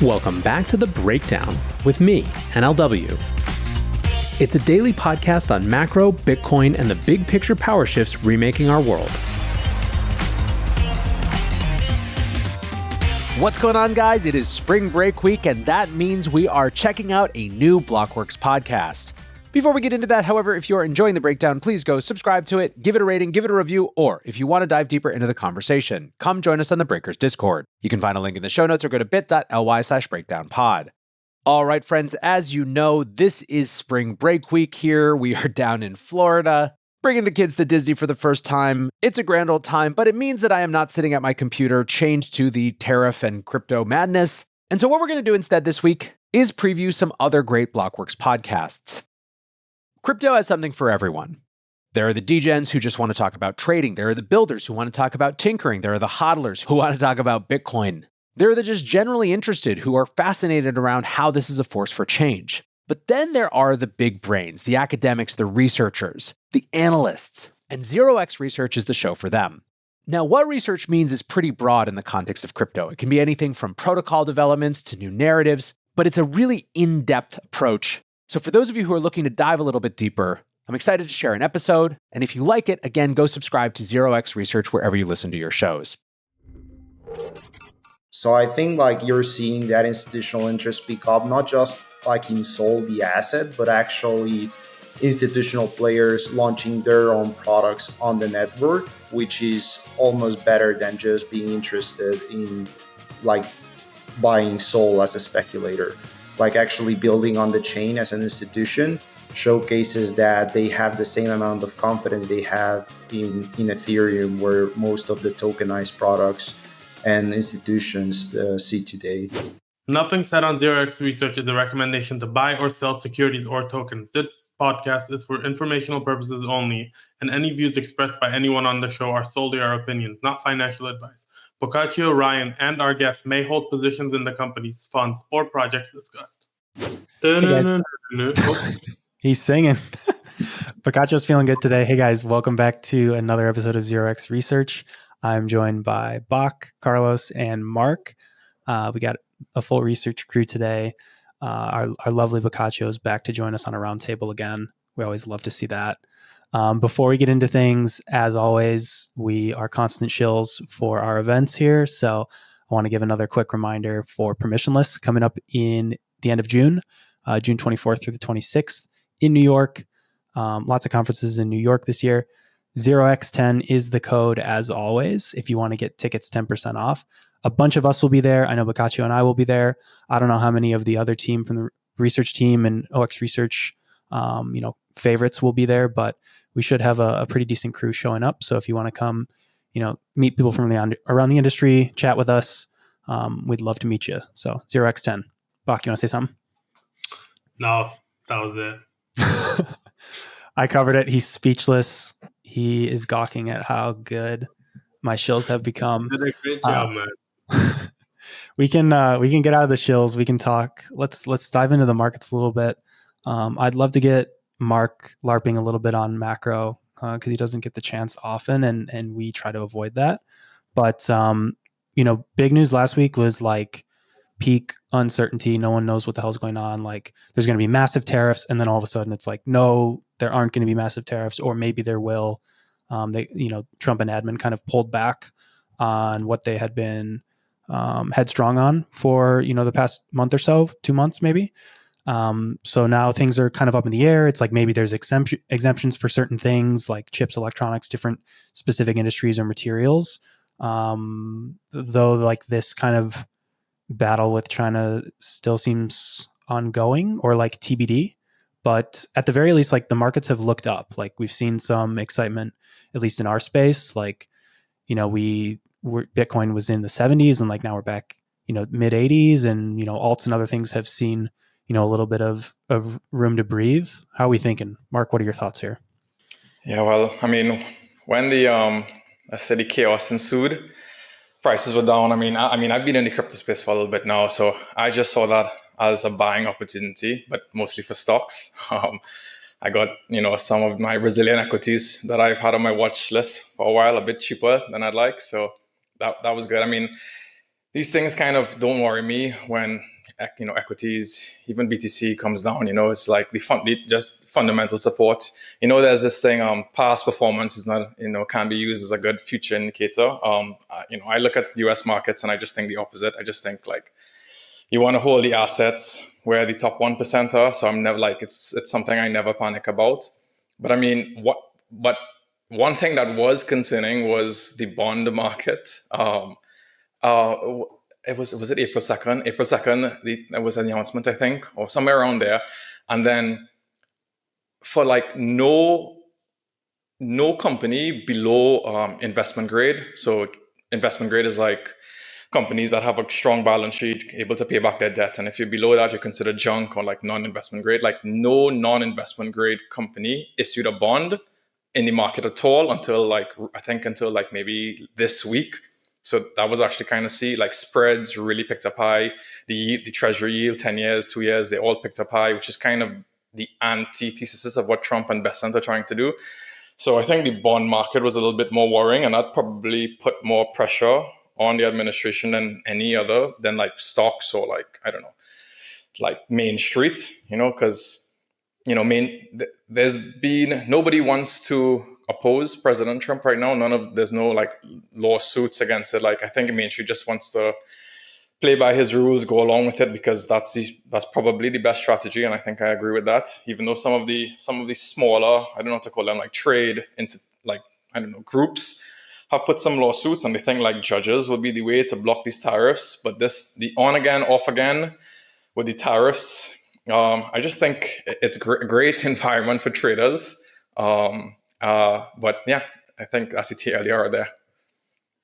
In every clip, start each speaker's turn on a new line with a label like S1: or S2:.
S1: Welcome back to The Breakdown with me, NLW. It's a daily podcast on macro, Bitcoin, and the big picture power shifts remaking our world.
S2: What's going on, guys? It is spring break week, and that means we are checking out a new Blockworks podcast. Before we get into that, however, if you're enjoying The Breakdown, please go subscribe to it, give it a rating, give it a review, or if you want to dive deeper into the conversation, come join us on the Breakers Discord. You can find a link in the show notes or go to bit.ly/breakdownpod. All right, friends, as you know, this is spring break week here. We are down in Florida, bringing the kids to Disney for the first time. It's a grand old time, but it means that I am not sitting at my computer chained to the tariff and crypto madness. And so what we're going to do instead this week is preview some other great Blockworks podcasts. Crypto has something for everyone. There are the degens who just want to talk about trading. There are the builders who want to talk about tinkering. There are the hodlers who want to talk about Bitcoin. There are the just generally interested who are fascinated around how this is a force for change. But then there are the big brains, the academics, the researchers, the analysts, and 0xResearch is the show for them. Now, what research means is pretty broad in the context of crypto. It can be anything from protocol developments to new narratives, but it's a really in-depth approach. So for those of you who are looking to dive a little bit deeper, I'm excited to share an episode. And if you like it, again, go subscribe to 0xResearch wherever you listen to your shows.
S3: So I think you're seeing that institutional interest pick up, not just in Sol, the asset, but actually institutional players launching their own products on the network, which is almost better than just being interested in buying Sol as a speculator. Actually building on the chain as an institution showcases that they have the same amount of confidence they have in Ethereum, where most of the tokenized products and institutions see today.
S4: Nothing said on 0xResearch is a recommendation to buy or sell securities or tokens. This podcast is for informational purposes only, and any views expressed by anyone on the show are solely our opinions, not financial advice. Boccaccio, Ryan, and our guests may hold positions in the companies, funds, or projects discussed.
S5: He's singing. Boccaccio's feeling good today. Hey guys, welcome back to another episode of 0xResearch. I'm joined by Bach, Carlos, and Mark. We got a full research crew today. Our lovely Boccaccio is back to join us on a roundtable again. We always love to see that. Before we get into things, as always, we are constant shills for our events here. So I want to give another quick reminder for Permissionless coming up in the end of June, June 24th through the 26th in New York. Lots of conferences in New York this year. 0x10 is the code as always if you want to get tickets 10% off. A bunch of us will be there. I know Boccaccio and I will be there. I don't know how many of the other team from the research team and 0xResearch favorites will be there, but we should have a pretty decent crew showing up. So if you want to come, meet people from around the industry, chat with us, we'd love to meet you. So 0x10. Bach, you want to say something?
S4: No, that was it.
S5: I covered it. He's speechless. He is gawking at how good my shills have become.
S4: You did a great job, man.
S5: We can get out of the shills. We can talk. Let's dive into the markets a little bit. I'd love to get Mark LARPing a little bit on macro because he doesn't get the chance often, and we try to avoid that. But big news last week was peak uncertainty. No one knows what the hell's going on. There's going to be massive tariffs, and then all of a sudden it's no, there aren't going to be massive tariffs, or maybe there will. Trump and admin kind of pulled back on what they had been headstrong on for the past month or so, 2 months maybe. So now things are kind of up in the air. It's maybe there's exemptions for certain things like chips, electronics, different specific industries or materials. Though this kind of battle with China still seems ongoing or TBD. But at the very least, the markets have looked up. We've seen some excitement, at least in our space. Bitcoin was in the 70s and now we're back, mid 80s, and, alts and other things have seen, a little bit of room to breathe. How are we thinking? Mark, what are your thoughts here?
S6: Yeah, well, when the chaos ensued, prices were down. I've been in the crypto space for a little bit now, so I just saw that as a buying opportunity, but mostly for stocks. I got, some of my Brazilian equities that I've had on my watch list for a while, a bit cheaper than I'd like. So that was good. these things kind of don't worry me when equities, even BTC comes down. It's like just fundamental support. There's this thing. Past performance is not can be used as a good future indicator. I look at U.S. markets and I just think the opposite. I just think like you want to hold the assets where the top 1% are. So I'm never like it's something I never panic about. But I mean, but one thing that was concerning was the bond market. Uh, was it April 2nd? April 2nd, there was an announcement, I think, or somewhere around there. And then for like no company below investment grade. So investment grade is like companies that have a strong balance sheet, able to pay back their debt. And if you're below that, you're considered junk or like non-investment grade. Like no non-investment grade company issued a bond in the market at all until maybe this week. So that was actually kind of like spreads really picked up high. The treasury yield, 10 years, 2 years, they all picked up high, which is kind of the antithesis of what Trump and Besant are trying to do. So I think the bond market was a little bit more worrying, and that probably put more pressure on the administration than any other, than like stocks or like, I don't know, like Main Street, because, there's been, nobody wants to oppose President Trump right now. There's no like lawsuits against it. Like I think Main Street just wants to play by his rules, go along with it, because that's probably the best strategy. And I think I agree with that. Even though some of the smaller, I don't know what to call them, like trade into like, I don't know, groups have put some lawsuits, and they think like judges will be the way to block these tariffs. But the on again, off again with the tariffs, I just think it's a great environment for traders. But yeah, I think as it earlier there.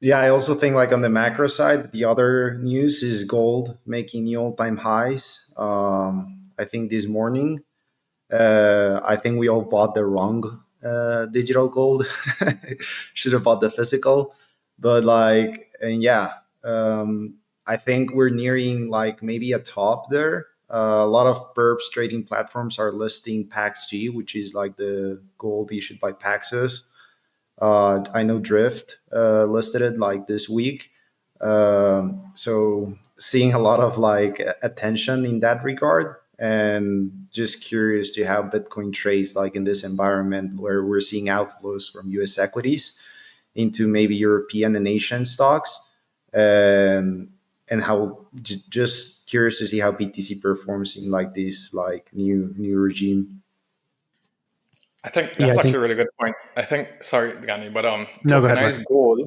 S3: Yeah, I also think like on the macro side, the other news is gold making new all-time highs. I think this morning, I think we all bought the wrong digital gold. Should have bought the physical. But like, and yeah, I think we're nearing like maybe a top there. A lot of perps trading platforms are listing PaxG, which is like the gold issued by Paxos. I know Drift listed it like this week. So seeing a lot of like attention in that regard, and just curious to how Bitcoin trades like in this environment where we're seeing outflows from US equities into maybe European and Asian stocks. And how just curious to see how BTC performs in like this like new regime.
S6: I think that's actually a really good point. I think, sorry, Gani, but
S5: No,
S6: tokenized gold,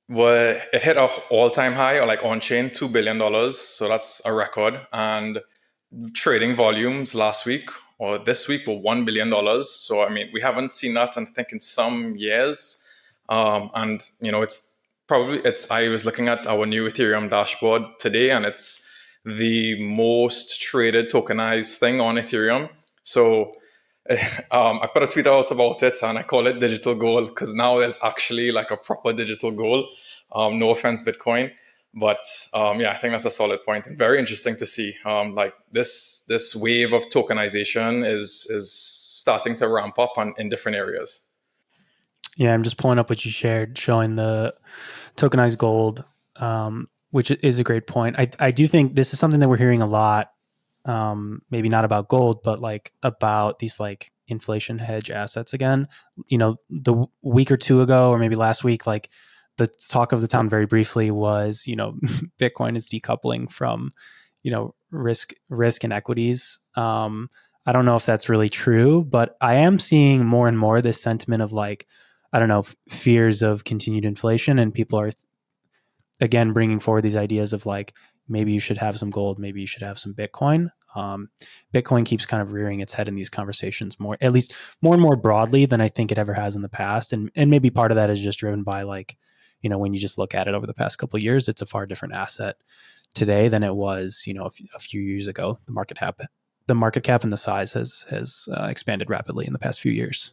S6: it hit an all-time high, or like on-chain, $2 billion. So that's a record. And trading volumes last week or this week were $1 billion. So, I mean, we haven't seen that, I think, in some years. And, I was looking at our new Ethereum dashboard today, and it's the most traded tokenized thing on Ethereum. So I put a tweet out about it, and I call it digital gold, because now there's actually like a proper digital gold. No offense, Bitcoin. But I think that's a solid point, and very interesting to see. Like this wave of tokenization is starting to ramp up in different areas.
S5: Yeah, I'm just pulling up what you shared, showing the tokenized gold, which is a great point. I do think this is something that we're hearing a lot. Maybe not about gold, but like about these like inflation hedge assets again. The week or two ago, or maybe last week, like the talk of the town very briefly was, Bitcoin is decoupling from, risk and equities. I don't know if that's really true, but I am seeing more and more this sentiment of like, I don't know, fears of continued inflation, and people are again bringing forward these ideas of like, maybe you should have some gold, maybe you should have some Bitcoin. Bitcoin keeps kind of rearing its head in these conversations at least more and more broadly than I think it ever has in the past. And maybe part of that is just driven by like, when you just look at it over the past couple of years, it's a far different asset today than it was, a few years ago. The market cap and the size has expanded rapidly in the past few years.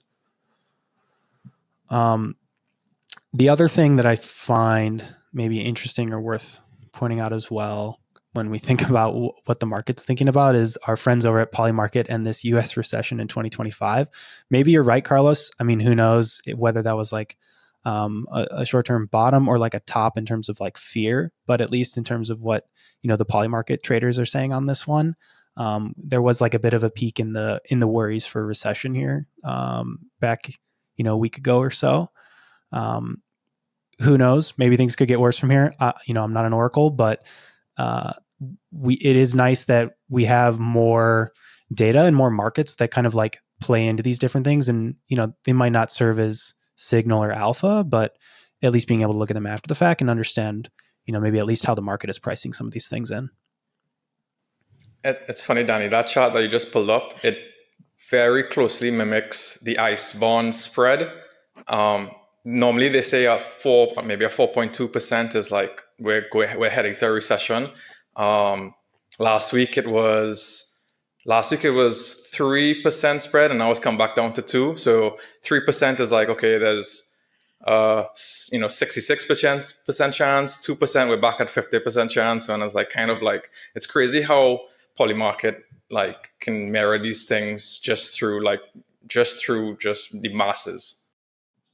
S5: The other thing that I find maybe interesting or worth pointing out as well, when we think about what the market's thinking about, is our friends over at Polymarket and this US recession in 2025. Maybe you're right, Carlos. I mean, who knows whether that was like a short-term bottom or like a top in terms of like fear, but at least in terms of what, the poly market traders are saying on this one, there was like a bit of a peak in the worries for recession here back, a week ago or so. Who knows? Maybe things could get worse from here. I'm not an oracle, but it is nice that we have more data and more markets that kind of like play into these different things. And, they might not serve as signal or alpha, but at least being able to look at them after the fact and understand, maybe at least how the market is pricing some of these things in.
S6: It's funny, Danny, that chart that you just pulled up, it very closely mimics the ICE bond spread. Normally they say maybe a 4.2% is like we're heading to a recession. Last week it was 3% spread, and now it's come back down to 2%. So 3% is like, okay, there's 66% chance, 2% we're back at 50% chance, and it's like kind of like, it's crazy how poly market like can mirror these things just through the masses.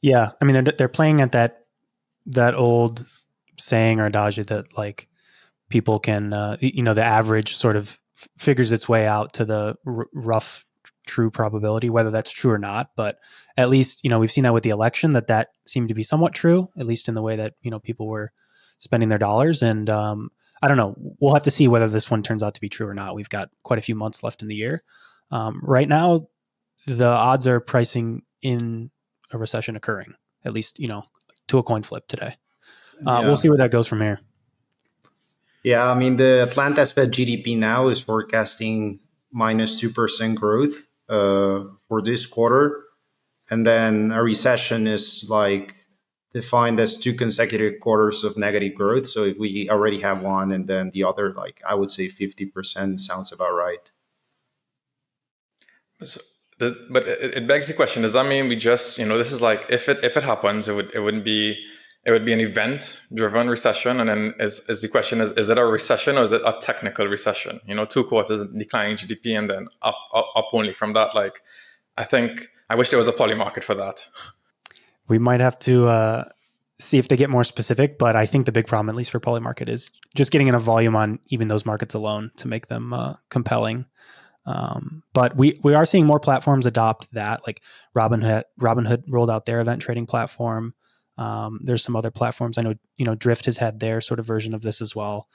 S5: Yeah, I mean they're playing at that old saying or adage that like people can the average sort of figures its way out to the rough true probability, whether that's true or not. But at least we've seen that with the election, that seemed to be somewhat true, at least in the way that people were spending their dollars. And I don't know, we'll have to see whether this one turns out to be true or not. We've got quite a few months left in the year. Right now the odds are pricing in a recession occurring, at least to a coin flip today. We'll see where that goes from here.
S3: Yeah, I mean, the Atlanta Fed GDP now is forecasting minus 2% growth for this quarter. And then a recession is like defined as 2 consecutive quarters of negative growth. So if we already have one and then the other, like I would say 50% sounds about right.
S6: But it begs the question, does that mean we just, this is like, if it happens, it would be an event-driven recession, and then is the question is it a recession or is it a technical recession? 2 quarters declining GDP and then up only from that. Like, I wish there was a poly market for that.
S5: We might have to see if they get more specific, but I think the big problem, at least for poly market, is just getting enough volume on even those markets alone to make them compelling. But we are seeing more platforms adopt that, like Robinhood rolled out their event trading platform. There's some other platforms. I know, Drift has had their sort of version of this as well,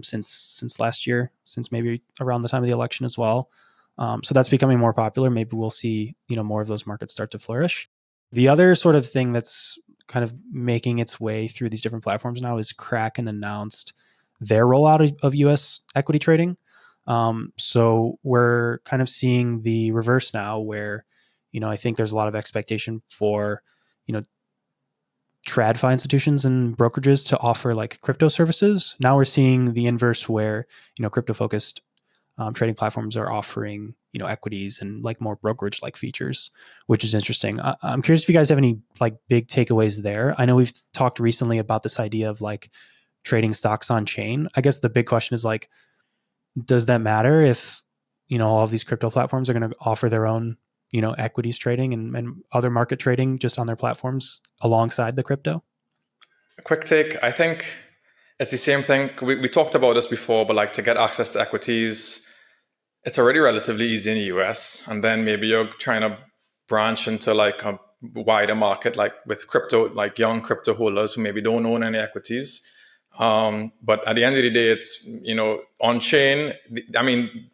S5: since last year, since maybe around the time of the election as well. So that's becoming more popular. Maybe we'll see, more of those markets start to flourish. The other sort of thing that's kind of making its way through these different platforms now is Kraken announced their rollout of US equity trading. So we're kind of seeing the reverse now where, I think there's a lot of expectation for, TradFi institutions and brokerages to offer like crypto services. Now we're seeing the inverse where, crypto focused trading platforms are offering, equities and like more brokerage like features, which is interesting. I'm curious if you guys have any like big takeaways there. I know we've talked recently about this idea of like trading stocks on chain. I guess the big question is like, does that matter if, all of these crypto platforms are going to offer their own, equities trading and other market trading just on their platforms alongside the crypto?
S6: A quick take. I think it's the same thing. We talked about this before, but like to get access to equities, it's already relatively easy in the US. And then maybe you're trying to branch into like a wider market, like with crypto, like young crypto holders who maybe don't own any equities. But at the end of the day, it's, on chain, I mean,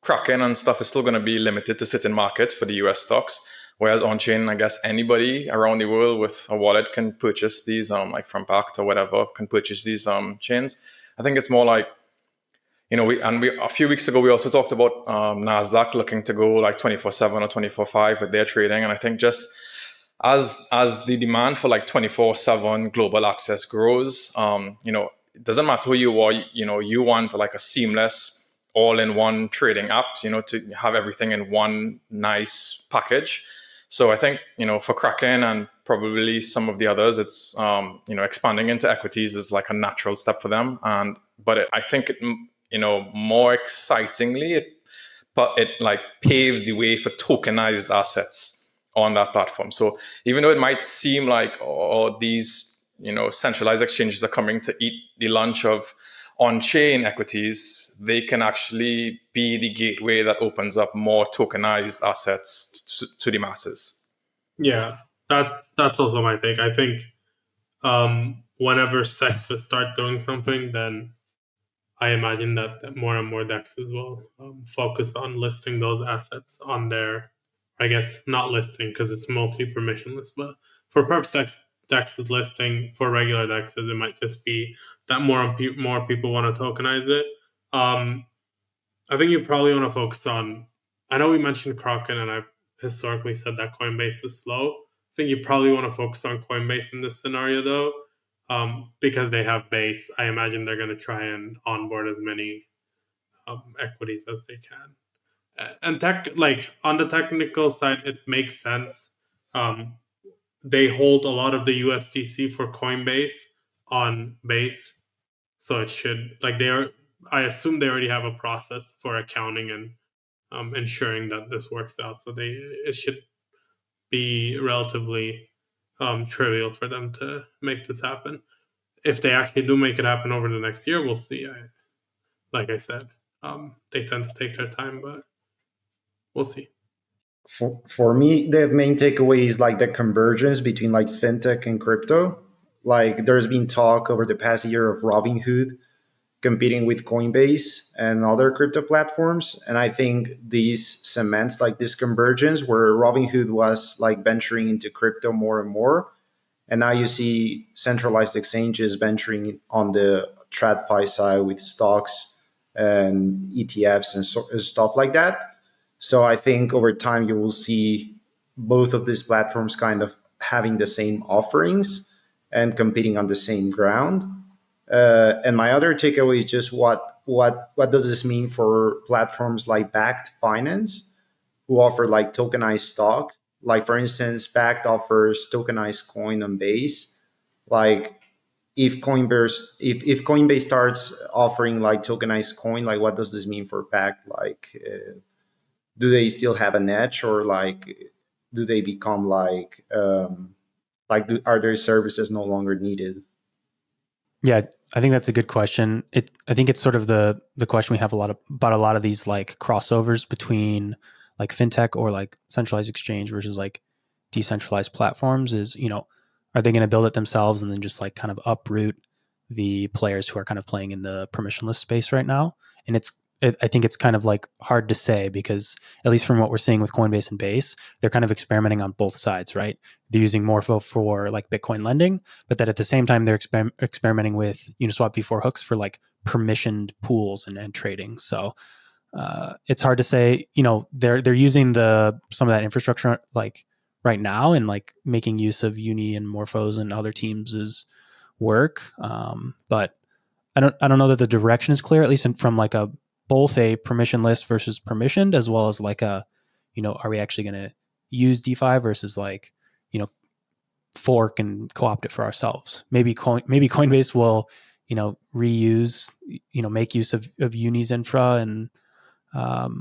S6: Kraken and stuff is still going to be limited to sit-in markets for the US stocks. Whereas on chain, I guess anybody around the world with a wallet can purchase these, like from Pact or whatever, can purchase these chains. I think it's more like, a few weeks ago, we also talked about NASDAQ looking to go like 24/7 or 24/5 with their trading. And I think just as the demand for like 24/7 global access grows, it doesn't matter who you are, you want like a seamless all-in-one trading app, to have everything in one nice package. So I think, for Kraken and probably some of the others, it's, expanding into equities is like a natural step for them. But I think more excitingly, it like paves the way for tokenized assets on that platform. So even though it might seem like these centralized exchanges are coming to eat the lunch of on-chain equities, they can actually be the gateway that opens up more tokenized assets to the masses.
S4: Yeah, that's also my take. I think whenever SEXs start doing something, then I imagine that more and more DEXs will focus on listing those assets on their, I guess, not listing because it's mostly permissionless, but for perps DEXs listing, for regular DEXs, it might just be that more people want to tokenize it. I think you probably want to focus on, I know we mentioned Kraken, and I've historically said that Coinbase is slow. I think you probably want to focus on Coinbase in this scenario, though. Because they have base, I imagine they're going to try and onboard as many equities as they can. And on the technical side, it makes sense. They hold a lot of the USDC for Coinbase on base, so it should I assume they already have a process for accounting and ensuring that this works out. So it should be relatively trivial for them to make this happen. If they actually do make it happen over the next year, we'll see. Like I said, they tend to take their time, but we'll see.
S3: For me, the main takeaway is like the convergence between like fintech and crypto. Like there's been talk over the past year of Robinhood competing with Coinbase and other crypto platforms. And I think these cements like this convergence where Robinhood was like venturing into crypto more and more. And now you see centralized exchanges venturing on the TradFi side with stocks and ETFs and stuff like that. So I think over time you will see both of these platforms kind of having the same offerings and competing on the same ground. And my other takeaway is just what does this mean for platforms like Backed Finance, who offer like tokenized stock? Like for instance, Backed offers tokenized coin on Base. Like if Coinbase starts offering like tokenized coin, like what does this mean for Backed? Like do they still have an edge, or like do they become are their services no longer needed?
S5: Yeah, I think that's a good question. I think it's sort of the question we have about a lot of these like crossovers between like fintech or like centralized exchange versus like decentralized platforms is, are they going to build it themselves and then just like kind of uproot the players who are kind of playing in the permissionless space right now? And I think it's kind of like hard to say because at least from what we're seeing with Coinbase and Base, they're kind of experimenting on both sides, right? They're using Morpho for like Bitcoin lending, but that at the same time they're experimenting with Uniswap v4 hooks for like permissioned pools and trading. So it's hard to say. They're using some of that infrastructure like right now and like making use of Uni and Morphos and other teams' work, but I don't know that the direction is clear, at least from like both a permissionless versus permissioned, as well as like are we actually going to use DeFi versus like, fork and co-opt it for ourselves? Maybe Coinbase will, reuse, make use of Uni's infra and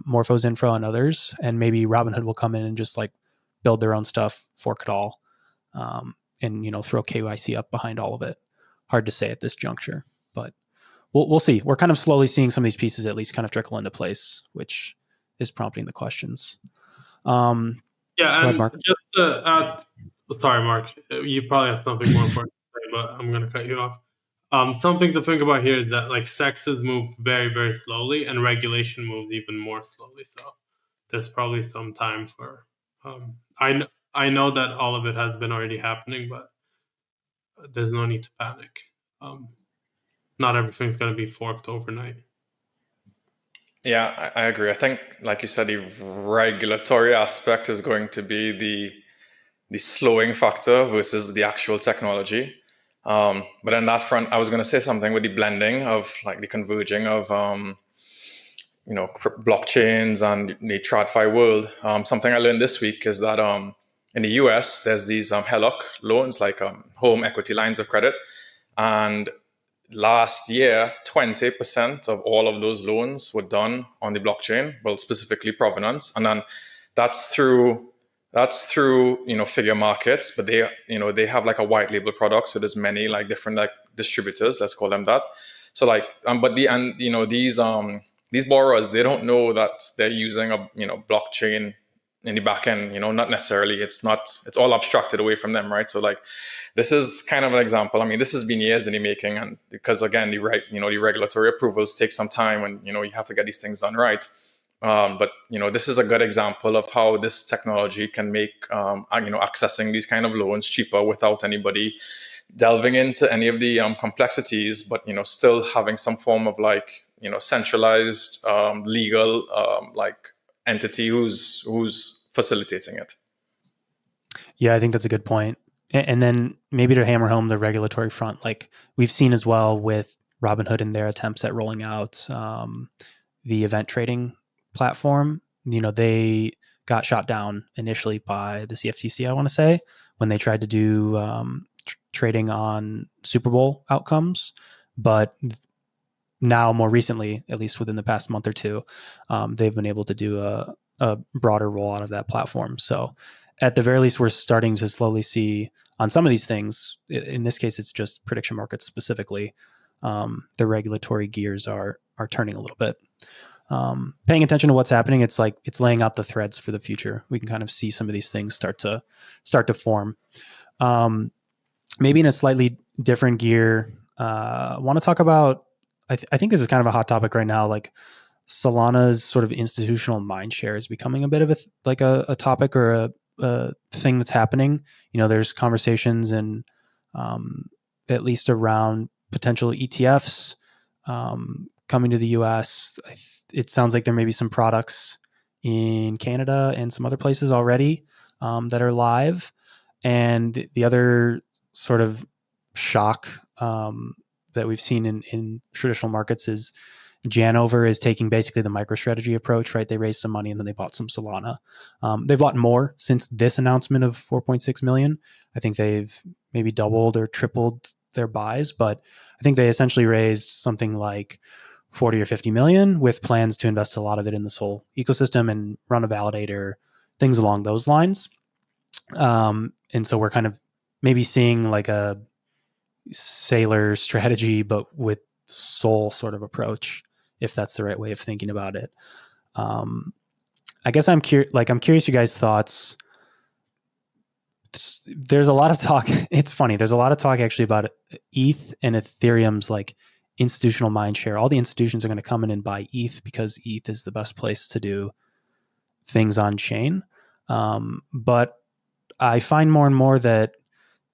S5: Morpho's infra and others. And maybe Robinhood will come in and just like build their own stuff, fork it all, and, throw KYC up behind all of it. Hard to say at this juncture, but we'll see. We're kind of slowly seeing some of these pieces at least kind of trickle into place, which is prompting the questions.
S4: Yeah,
S5: and
S4: ahead, Mark. Just to add, sorry, Mark, you probably have something more important to say, but I'm going to cut you off. Something to think about here is that like SEXs move very, very slowly, and regulation moves even more slowly. So there's probably some time for. I know that all of it has been already happening, but there's no need to panic. Not everything's going to be forked overnight.
S6: Yeah, I agree. I think, like you said, the regulatory aspect is going to be the slowing factor versus the actual technology. But on that front, I was going to say something with the blending of like the converging of blockchains and the TradFi world. Something I learned this week is that in the US, there's these HELOC loans, like home equity lines of credit, and last year, 20% of all of those loans were done on the blockchain, well, specifically Provenance. And then that's through That's through, Figure Markets, but they have like a white label product. So there's many like different like distributors, let's call them that. So like, these borrowers, they don't know that they're using a, blockchain in the back end, not necessarily, it's all abstracted away from them, right? So like, this is kind of an example. I mean, this has been years in the making, and because again, the regulatory approvals take some time, and you have to get these things done right. But this is a good example of how this technology can make accessing these kind of loans cheaper without anybody delving into any of the complexities, but still having some form of like centralized legal like entity who's facilitating it.
S5: Yeah, I think that's a good point. And then maybe to hammer home the regulatory front, like we've seen as well with Robinhood and their attempts at rolling out the event trading platform. They got shot down initially by the CFTC, I want to say, when they tried to do trading on Super Bowl outcomes. But now, more recently, at least within the past month or two, they've been able to do a broader rollout of that platform. So at the very least, we're starting to slowly see on some of these things, in this case, it's just prediction markets specifically, the regulatory gears are turning a little bit. Paying attention to what's happening, it's laying out the threads for the future. We can kind of see some of these things start to form. Maybe in a slightly different gear, I want to talk about, I think this is kind of a hot topic right now, like Solana's sort of institutional mindshare is becoming a bit of a topic or a thing that's happening. There's conversations and at least around potential ETFs coming to the US. It sounds like there may be some products in Canada and some other places already that are live. And the other sort of shock that we've seen in traditional markets is Janover is taking basically the MicroStrategy approach, right? They raised some money and then they bought some Solana. They've bought more since this announcement of 4.6 million. I think they've maybe doubled or tripled their buys, but I think they essentially raised something like 40 or 50 million with plans to invest a lot of it in this whole ecosystem and run a validator, things along those lines. And so we're kind of maybe seeing like a sailor strategy, but with Sol sort of approach, if that's the right way of thinking about it. I guess I'm curious you guys' thoughts. There's a lot of talk. It's funny. There's a lot of talk actually about ETH and Ethereum's like institutional mindshare. All the institutions are going to come in and buy ETH because ETH is the best place to do things on chain. But I find more and more that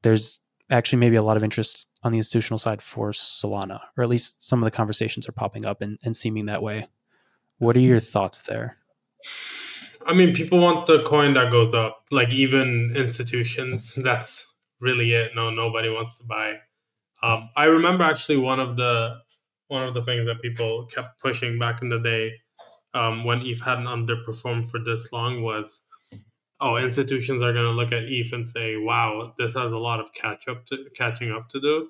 S5: there's actually maybe a lot of interest on the institutional side for Solana, or at least some of the conversations are popping up and seeming that way. What are your thoughts there?
S4: I mean, people want the coin that goes up, like even institutions. That's really it. Nobody wants to buy. I remember actually one of the things that people kept pushing back in the day when ETH hadn't underperformed for this long was, institutions are going to look at ETH and say, wow, this has a lot of catching up to do.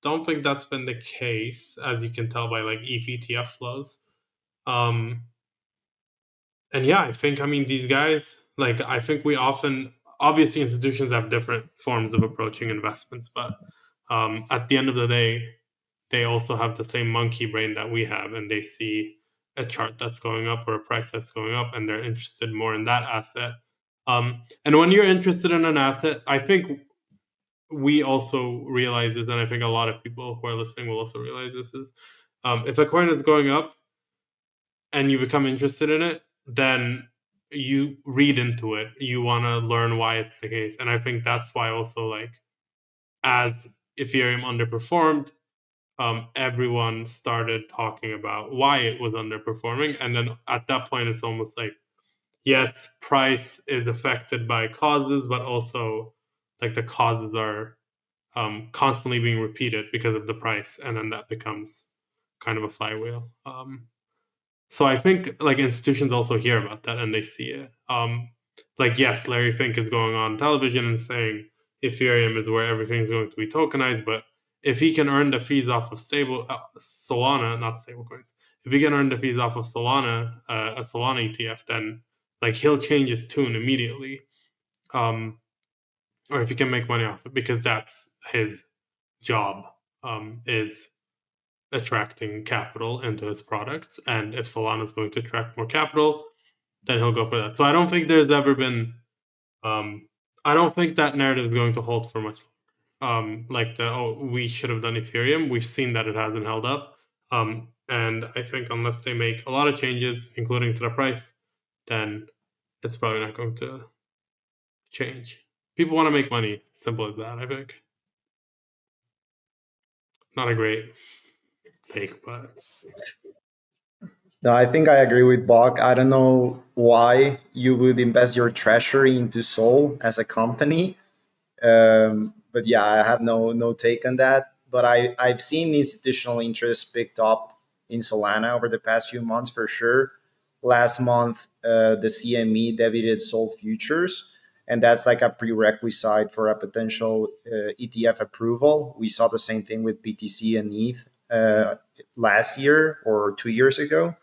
S4: Don't think that's been the case, as you can tell by like ETH ETF flows. And yeah, I think, these guys, like, I think we obviously institutions have different forms of approaching investments, but at the end of the day, they also have the same monkey brain that we have, and they see a chart that's going up or a price that's going up, and they're interested more in that asset. And when you're interested in an asset, I think we also realize this, and I think a lot of people who are listening will also realize this, is if a coin is going up and you become interested in it, then you read into it. You want to learn why it's the case. And I think that's why also, like, as Ethereum underperformed, everyone started talking about why it was underperforming. And then at that point, it's almost like, yes, price is affected by causes, but also like the causes are constantly being repeated because of the price. And then that becomes kind of a flywheel. So I think like institutions also hear about that and they see it. Like, yes, Larry Fink is going on television and saying Ethereum is where everything's going to be tokenized, but if he can earn the fees off of Solana, not stable coins, if he can earn the fees off of Solana, a Solana ETF, then like he'll change his tune immediately, or if he can make money off it, because that's his job, is attracting capital into his products. And if Solana is going to attract more capital, then he'll go for that. So I don't think there's ever been, I don't think that narrative is going to hold for much. Like we should have done Ethereum. We've seen that it hasn't held up. And I think unless they make a lot of changes, including to the price, then it's probably not going to change. People want to make money. Simple as that, I think. Not a great take, but
S3: No, I think I agree with Bach. I don't know why you would invest your treasury into Sol as a company. But yeah, I have no take on that. But I've seen institutional interest picked up in Solana over the past few months for sure. Last month, the CME debited Sol futures, and that's like a prerequisite for a potential ETF approval. We saw the same thing with BTC and ETH last year or 2 years ago.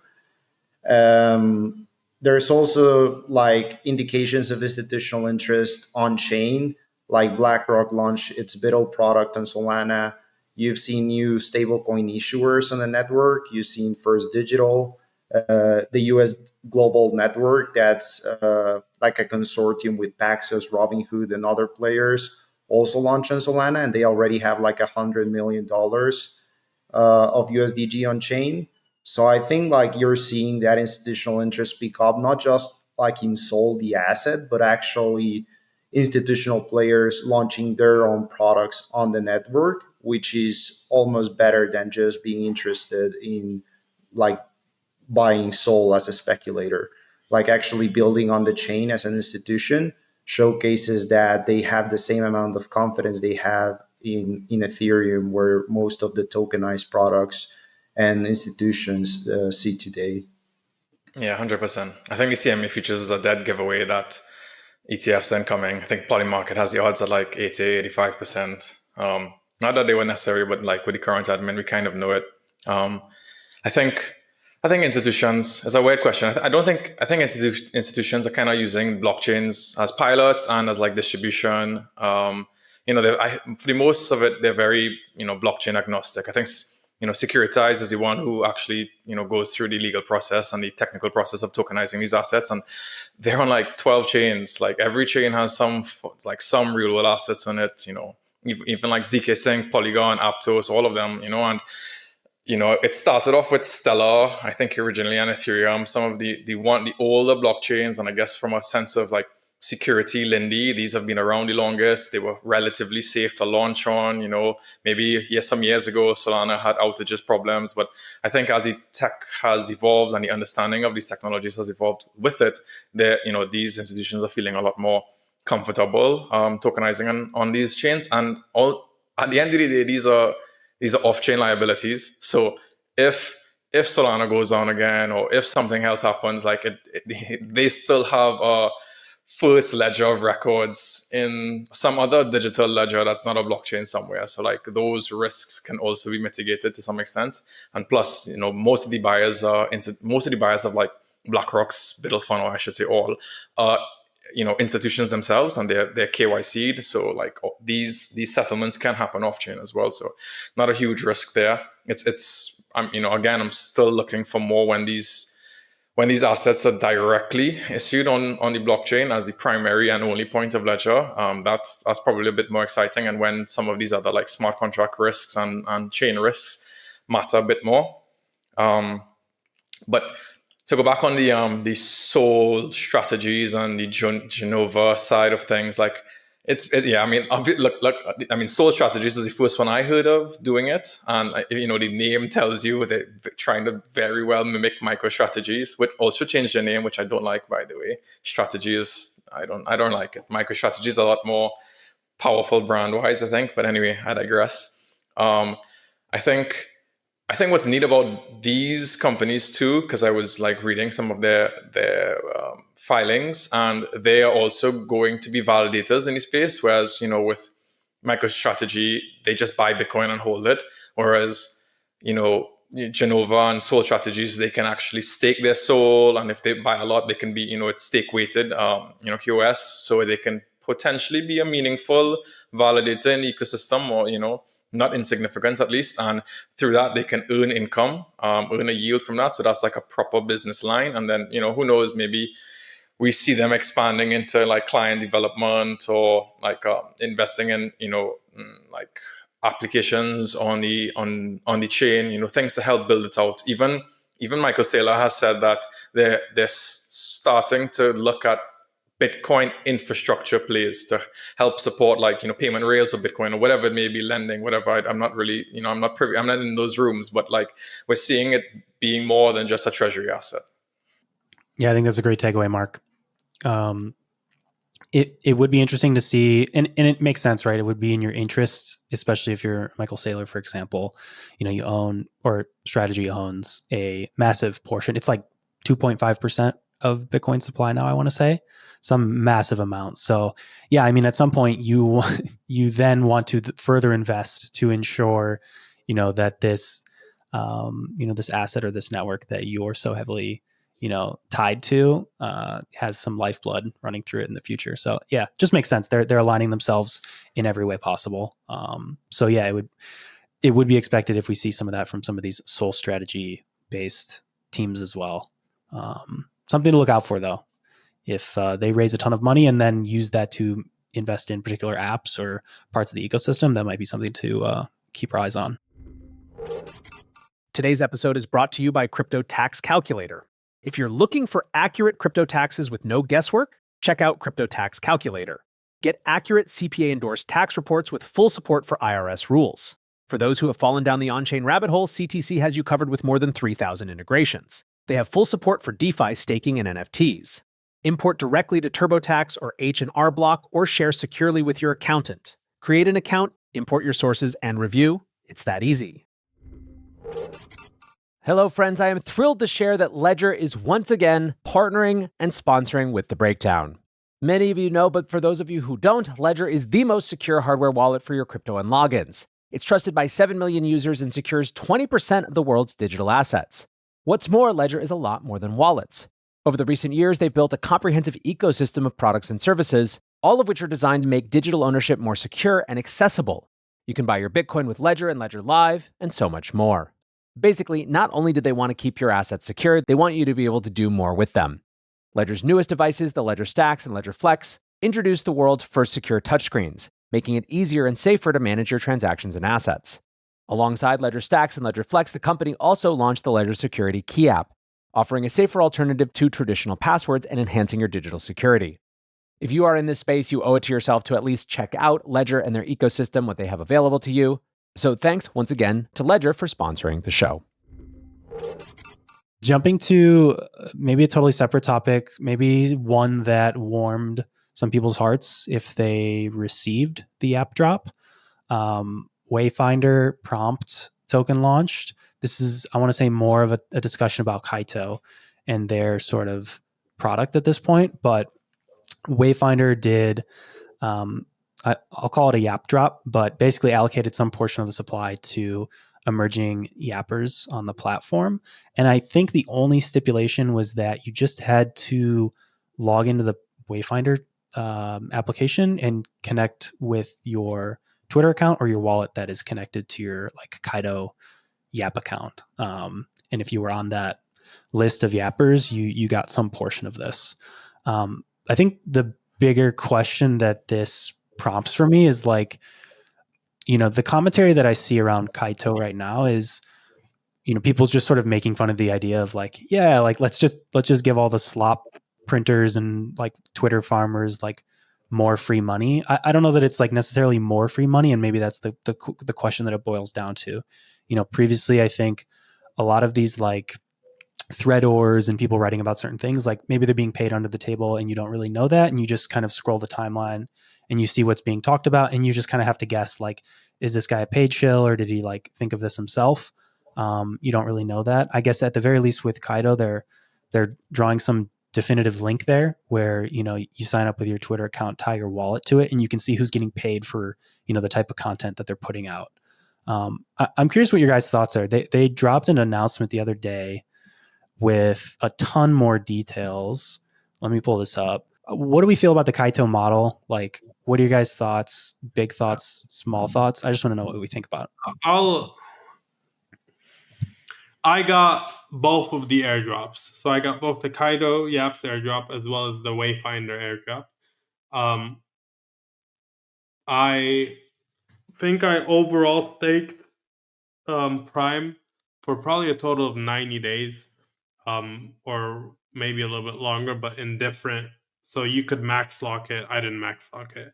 S3: There's also like indications of institutional interest on chain, like BlackRock launched its BIDL product on Solana. You've seen new stablecoin issuers on the network. You've seen First Digital, the US global network that's like a consortium with Paxos, Robinhood, and other players also launched on Solana, and they already have like $100 million of USDG on chain. So I think like you're seeing that institutional interest pick up, not just like in Sol, the asset, but actually institutional players launching their own products on the network, which is almost better than just being interested in like buying Sol as a speculator. Like actually building on the chain as an institution showcases that they have the same amount of confidence they have in Ethereum, where most of the tokenized products and institutions see today.
S6: Yeah, 100%. I think the CME futures is a dead giveaway that ETFs incoming. I think Polymarket has the odds at like 80, 85%. Not that they were necessary, but like with the current admin, we kind of know it. I think institutions is a weird question. I think institutions are kind of using blockchains as pilots and as like distribution. For the most of it, they're very, blockchain agnostic. I think, Securitize is the one who actually, goes through the legal process and the technical process of tokenizing these assets. And they're on like 12 chains. Like every chain has some real world assets on it, even like ZK Sync, Polygon, Aptos, all of them, and it started off with Stellar, I think originally, and Ethereum, some of the older blockchains. And I guess from a sense of like security, Lindy, these have been around the longest. They were relatively safe to launch on. Maybe some years ago, Solana had outages problems. But I think as the tech has evolved and the understanding of these technologies has evolved with it, these institutions are feeling a lot more comfortable tokenizing on these chains. And at the end of the day, these are off-chain liabilities. So if Solana goes down again, or if something else happens, like they still have a first ledger of records in some other digital ledger that's not a blockchain somewhere. So like those risks can also be mitigated to some extent. And plus, most of the buyers of like BlackRock's BIDL fund, or I should say all, institutions themselves, and they're KYC'd. So like these settlements can happen off chain as well. So not a huge risk there. I'm still looking for more when these assets are directly issued on the blockchain as the primary and only point of ledger. That's probably a bit more exciting. And when some of these other like smart contract risks and chain risks matter a bit more. But to go back on the Sol strategies and the Genova side of things, like Sol strategies was the first one I heard of doing it, and the name tells you they're trying to very well mimic MicroStrategies, which also changed their name, which I don't like, by the way. Strategies, I don't like it. MicroStrategies are a lot more powerful brand wise, I think. But anyway, I digress. I think what's neat about these companies too, because I was like reading some of their filings, and they are also going to be validators in the space. Whereas, with MicroStrategy, they just buy Bitcoin and hold it. Whereas, Genova and Soul Strategies, they can actually stake their Soul, and if they buy a lot, they can be, it's stake weighted, QoS, so they can potentially be a meaningful validator in the ecosystem, or not insignificant at least, and through that they can earn income, earn a yield from that. So that's like a proper business line, and then who knows, maybe we see them expanding into like client development or like investing in like applications on the chain, things to help build it out. Even Michael Saylor has said that they're starting to look at Bitcoin infrastructure plays to help support like payment rails of Bitcoin or whatever it may be, lending, whatever. I'm not really I'm not privy, I'm not in those rooms, but like we're seeing it being more than just a treasury asset.
S5: Yeah, I think that's a great takeaway, Mark. It would be interesting to see, and it makes sense, right? It would be in your interests, especially if you're Michael Saylor, for example. You own, or Strategy owns, a massive portion. It's like 2.5% of Bitcoin supply now, I want to say, some massive amount. So yeah, I mean, at some point you then want to further invest to ensure, that this, this asset or this network that you're so heavily tied to has some lifeblood running through it in the future. So yeah, just makes sense. They're aligning themselves in every way possible. So yeah, it would be expected if we see some of that from some of these Soul Strategy based teams as well. Something to look out for though, if they raise a ton of money and then use that to invest in particular apps or parts of the ecosystem, that might be something to keep our eyes on.
S2: Today's episode is brought to you by Crypto Tax Calculator. If you're looking for accurate crypto taxes with no guesswork, check out Crypto Tax Calculator. Get accurate CPA-endorsed tax reports with full support for IRS rules. For those who have fallen down the on-chain rabbit hole, CTC has you covered with more than 3,000 integrations. They have full support for DeFi, staking, and NFTs. Import directly to TurboTax or H&R Block, or share securely with your accountant. Create an account, import your sources, and review. It's that easy. Hello, friends. I am thrilled to share that Ledger is once again partnering and sponsoring with The Breakdown. Many of you know, but for those of you who don't, Ledger is the most secure hardware wallet for your crypto and logins. It's trusted by 7 million users and secures 20% of the world's digital assets. What's more, Ledger is a lot more than wallets. Over the recent years, they've built a comprehensive ecosystem of products and services, all of which are designed to make digital ownership more secure and accessible. You can buy your Bitcoin with Ledger and Ledger Live, and so much more. Basically, not only do they want to keep your assets secure, they want you to be able to do more with them. Ledger's newest devices, the Ledger Stacks and Ledger Flex, introduced the world's first secure touchscreens, making it easier and safer to manage your transactions and assets. Alongside Ledger Stacks and Ledger Flex, the company also launched the Ledger Security Key app, offering a safer alternative to traditional passwords and enhancing your digital security. If you are in this space, you owe it to yourself to at least check out Ledger and their ecosystem, what they have available to you. So thanks once again to Ledger for sponsoring the show.
S5: Jumping to maybe a totally separate topic, maybe one that warmed some people's hearts if they received the app drop. Wayfinder prompt token launched. This is, I want to say, more of a discussion about Kaito and their sort of product at this point. But Wayfinder did, I'll call it a yap drop, but basically allocated some portion of the supply to emerging yappers on the platform. And I think the only stipulation was that you just had to log into the Wayfinder application and connect with your Twitter account or your wallet that is connected to your like Kaito Yap account. And if you were on that list of yappers, you got some portion of this. I think the bigger question that this prompts for me is like, the commentary that I see around Kaito right now is, people just sort of making fun of the idea of like, yeah, like let's just give all the slop printers and like Twitter farmers like more free money. I don't know that it's like necessarily more free money, and maybe that's the question that it boils down to. Previously I think a lot of these like threadors and people writing about certain things, like maybe they're being paid under the table and you don't really know that, and you just kind of scroll the timeline and you see what's being talked about, and you just kind of have to guess like, is this guy a paid shill or did he like think of this himself? You don't really know that. I guess at the very least with Kaito, they're drawing some definitive link there where, you sign up with your Twitter account, tie your wallet to it, and you can see who's getting paid for, the type of content that they're putting out. I'm curious what your guys' thoughts are. They dropped an announcement the other day with a ton more details. Let me pull this up. What do we feel about the Kaito model? Like, what are your guys' thoughts? Big thoughts, small thoughts? I just want to know what we think about it.
S4: I got both of the airdrops. So I got both the Kaido Yaps airdrop as well as the Wayfinder airdrop. I think I overall staked Prime for probably a total of 90 days, or maybe a little bit longer, but in different. So you could max lock it. I didn't max lock it.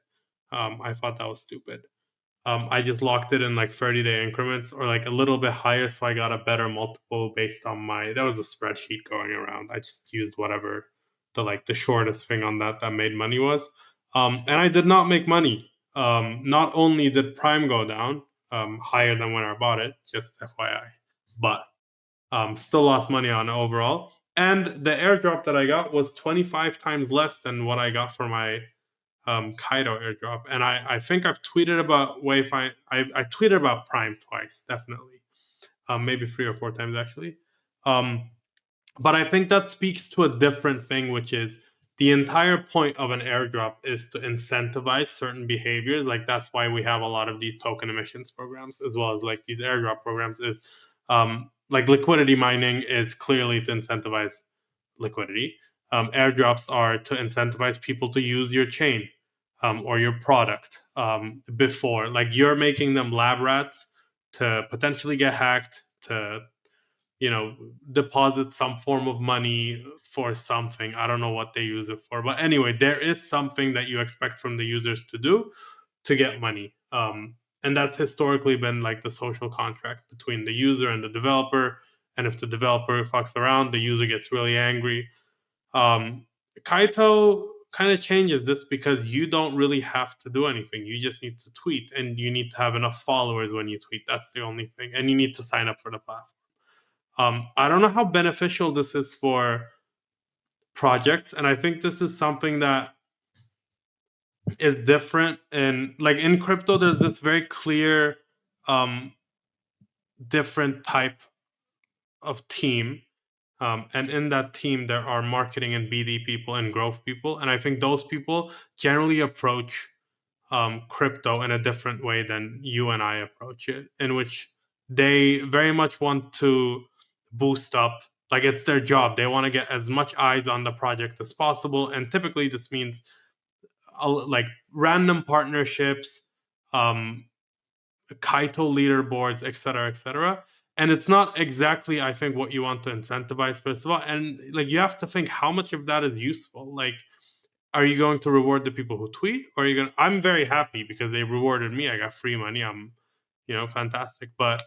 S4: I thought that was stupid. I just locked it in like 30-day increments or like a little bit higher, so I got a better multiple based on that was a spreadsheet going around. I just used whatever the shortest thing on that made money was. And I did not make money. Not only did Prime go down higher than when I bought it, just FYI, but still lost money on it overall. And the airdrop that I got was 25 times less than what I got for my Kaido airdrop. And I think I've tweeted about Wayfind. I tweeted about Prime twice, definitely, maybe 3 or 4 times actually. But I think that speaks to a different thing, which is the entire point of an airdrop is to incentivize certain behaviors. Like that's why we have a lot of these token emissions programs, as well as like these airdrop programs. Is like liquidity mining is clearly to incentivize liquidity. Airdrops are to incentivize people to use your chain or your product before. Like you're making them lab rats to potentially get hacked, to deposit some form of money for something. I don't know what they use it for, but anyway, there is something that you expect from the users to do to get money. And that's historically been like the social contract between the user and the developer. And if the developer fucks around, the user gets really angry. Kaito kind of changes this because you don't really have to do anything. You just need to tweet, and you need to have enough followers when you tweet. That's the only thing. And you need to sign up for the platform. I don't know how beneficial this is for projects, and I think this is something that is different. And like in crypto, there's this very clear different type of team. And in that team, there are marketing and BD people and growth people. And I think those people generally approach crypto in a different way than you and I approach it, in which they very much want to boost up. Like it's their job. They want to get as much eyes on the project as possible. And typically this means like random partnerships, Kaito leaderboards, et cetera, and it's not exactly, I think, what you want to incentivize, first of all. And like you have to think how much of that is useful. Like, are you going to reward the people who tweet, or are you going? I'm very happy because they rewarded me. I got free money. I'm, fantastic. But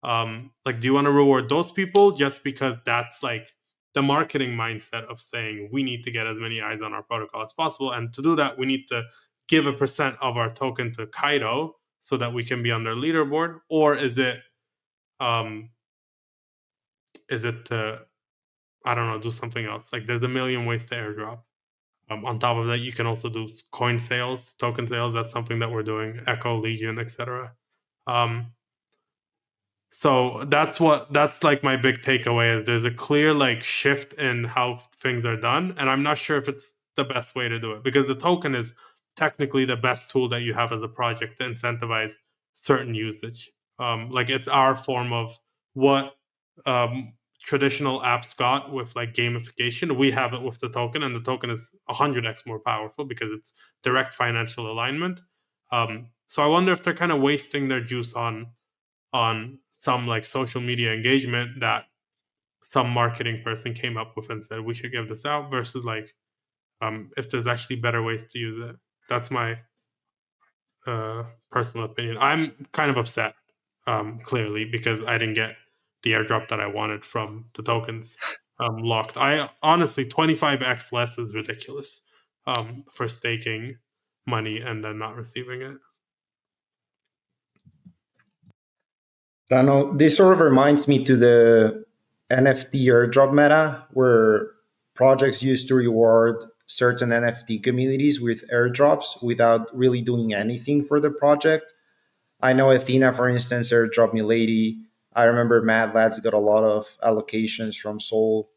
S4: like, do you want to reward those people just because that's like the marketing mindset of saying we need to get as many eyes on our protocol as possible, and to do that, we need to give a % of our token to Kaito so that we can be on their leaderboard? Or is it to, I don't know, do something else? Like there's a million ways to airdrop. On top of that, you can also do coin sales, token sales. That's something that we're doing, Echo, Legion, etc. So that's like my big takeaway is there's a clear like shift in how things are done. And I'm not sure if it's the best way to do it, because the token is technically the best tool that you have as a project to incentivize certain usage. Like it's our form of what traditional apps got with like gamification. We have it with the token, and the token is 100x more powerful because it's direct financial alignment. So I wonder if they're kind of wasting their juice on some like social media engagement that some marketing person came up with and said we should give this out, versus like if there's actually better ways to use it. That's my personal opinion. I'm kind of upset, clearly, because I didn't get the airdrop that I wanted from the tokens locked. I honestly, 25x less is ridiculous for staking money and then not receiving it.
S3: I don't know. This sort of reminds me to the NFT airdrop meta, where projects used to reward certain NFT communities with airdrops without really doing anything for the project. I know Athena, for instance, airdrop Milady. I remember Mad Lads got a lot of allocations from Sol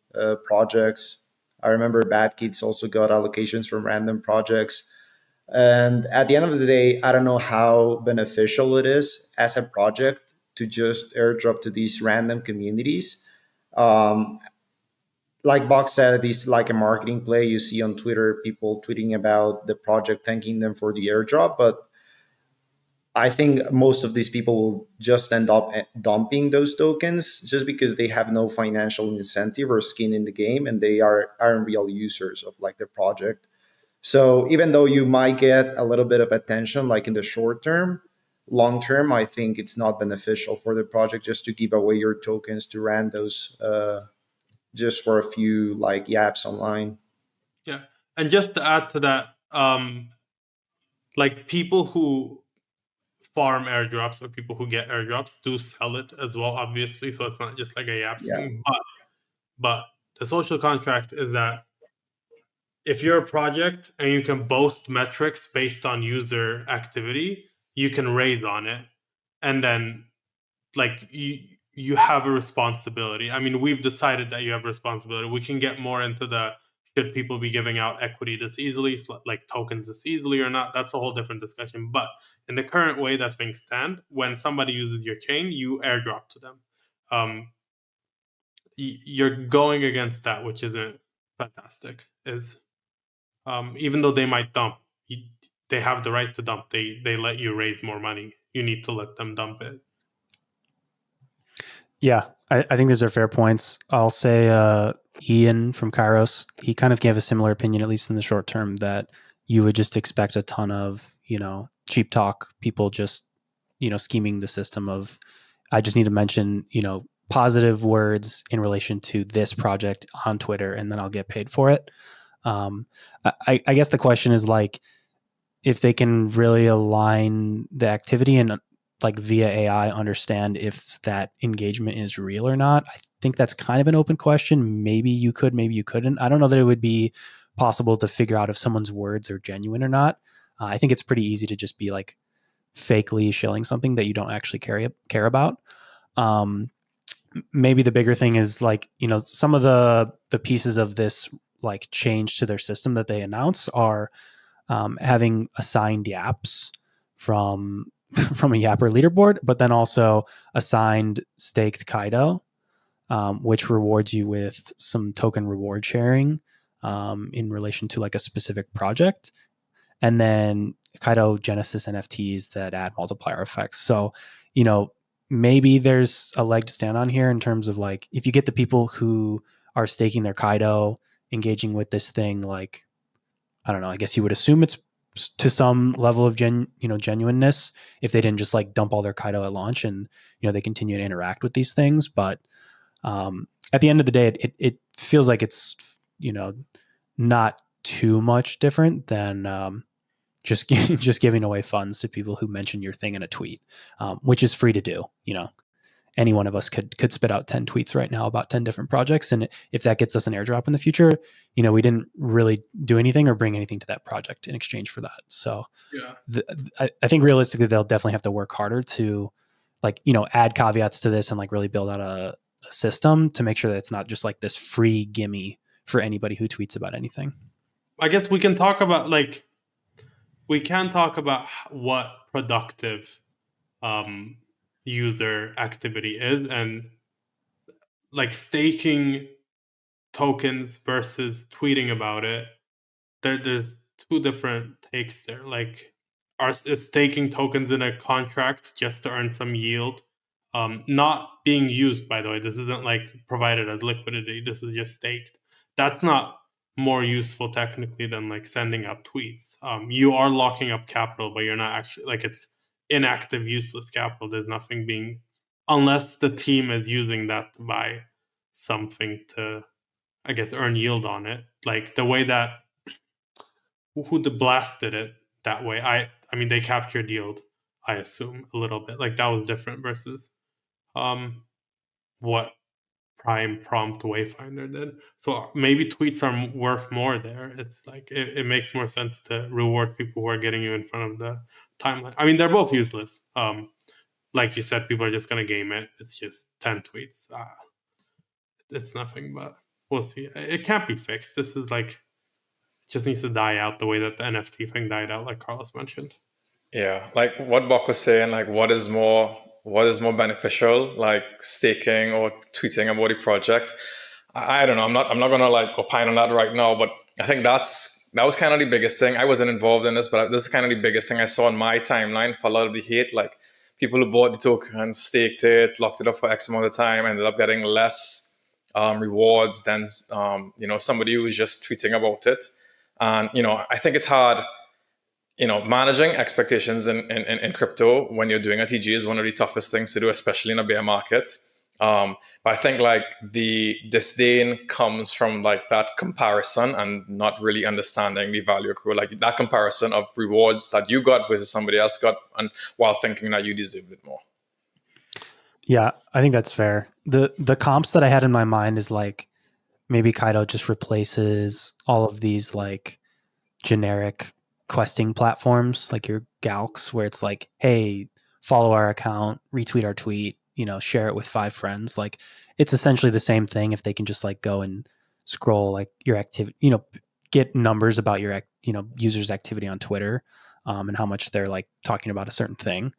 S3: projects. I remember Bad Kids also got allocations from random projects. And at the end of the day, I don't know how beneficial it is as a project to just airdrop to these random communities. Um, like Box said, it's like a marketing play. You see on Twitter people tweeting about the project, thanking them for the airdrop. But I think most of these people will just end up dumping those tokens just because they have no financial incentive or skin in the game, and they aren't real users of like the project. So even though you might get a little bit of attention, like in the short term, long term, I think it's not beneficial for the project just to give away your tokens to randos just for a few like yaps online.
S4: Yeah. And just to add to that, like people who farm airdrops or people who get airdrops do sell it as well, obviously. So it's not just like a yap
S3: Yeah.
S4: swing. But the social contract is that if you're a project and you can boast metrics based on user activity, you can raise on it. And then like you have a responsibility. I mean, we've decided that you have a responsibility. We can get more into the should people be giving out equity this easily, like tokens this easily or not. That's a whole different discussion. But in the current way that things stand, when somebody uses your chain, you airdrop to them. You're going against that, which isn't fantastic. Is even though they might dump, they have the right to dump. They let you raise more money. You need to let them dump it.
S5: Yeah, I think those are fair points. I'll say Ian from Kairos, he kind of gave a similar opinion, at least in the short term, that you would just expect a ton of, cheap talk, people just, scheming the system of, I just need to mention, positive words in relation to this project on Twitter, and then I'll get paid for it. I guess the question is like, if they can really align the activity and like via AI understand if that engagement is real or not. I think that's kind of an open question. Maybe you could, maybe you couldn't. I don't know that it would be possible to figure out if someone's words are genuine or not. I think it's pretty easy to just be like fakely shilling something that you don't actually care about. Maybe the bigger thing is like, some of the pieces of this like change to their system that they announce are having assigned yaps from a Yapper leaderboard, but then also assigned staked Kaido, which rewards you with some token reward sharing in relation to like a specific project. And then Kaido Genesis NFTs that add multiplier effects. So, maybe there's a leg to stand on here in terms of like, if you get the people who are staking their Kaido, engaging with this thing, like, I don't know, I guess you would assume it's to some level of genuineness if they didn't just like dump all their Kaido at launch and, they continue to interact with these things. But at the end of the day, it feels like it's, not too much different than just giving away funds to people who mention your thing in a tweet, which is free to do. Any one of us could spit out 10 tweets right now about 10 different projects. And if that gets us an airdrop in the future, we didn't really do anything or bring anything to that project in exchange for that. So
S4: yeah,
S5: I think realistically, they'll definitely have to work harder to like, add caveats to this and like really build out a system to make sure that it's not just like this free gimme for anybody who tweets about anything.
S4: I guess we can talk about what productive user activity is, and like staking tokens versus tweeting about it. There's two different takes there. Like, is staking tokens in a contract just to earn some yield, not being used, by the way. This isn't like provided as liquidity. This is just staked. That's not more useful technically than like sending up tweets. You are locking up capital, but you're not actually, like, it's inactive, useless capital. There's nothing being, unless the team is using that to buy something to, I guess, earn yield on it. Like the way that who the Blast did it that way. I mean, they captured yield, I assume, a little bit. Like that was different versus what Prime Prompt Wayfinder did. So maybe tweets are worth more there. It's like it makes more sense to reward people who are getting you in front of the timeline. I mean, they're both useless. Like you said, people are just going to game it. It's just 10 tweets. It's nothing, but we'll see. It can't be fixed. This is like, it just needs to die out the way that the NFT thing died out, like Carlos mentioned.
S6: Yeah, like what Bok was saying, like what is more beneficial, like staking or tweeting about the project? I don't know. I'm not gonna like opine on that right now, but I think that was kind of the biggest thing. I wasn't involved in this, but this is kind of the biggest thing I saw on my timeline for a lot of the hate. Like people who bought the token, staked it, locked it up for X amount of time, ended up getting less rewards than somebody who was just tweeting about it. And I think it's hard. Managing expectations in crypto when you're doing a TG is one of the toughest things to do, especially in a bear market. But I think like the disdain comes from like that comparison and not really understanding the value accrue, like that comparison of rewards that you got versus somebody else got, and while thinking that you deserve it more.
S5: Yeah, I think that's fair. The comps that I had in my mind is like maybe Kaido just replaces all of these like generic questing platforms like your Galks, where it's like, hey, follow our account, retweet our tweet, share it with 5 friends. Like it's essentially the same thing if they can just like go and scroll like your activity, get numbers about your users' activity on Twitter, and how much they're like talking about a certain thing.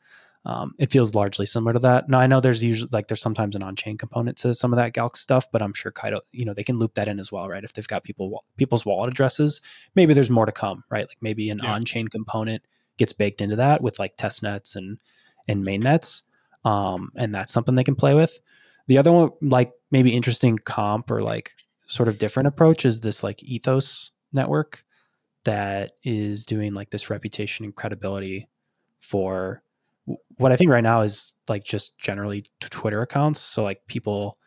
S5: It feels largely similar to that. Now I know there's usually there's sometimes an on-chain component to some of that Galk stuff, but I'm sure Kaido, they can loop that in as well, right? If they've got people's wallet addresses, maybe there's more to come, right? Like maybe an on-chain component gets baked into that with like test nets and main nets, and that's something they can play with. The other one, like maybe interesting comp or like sort of different approach, is this like Ethos network that is doing like this reputation and credibility for what I think right now is like just generally Twitter accounts. So like people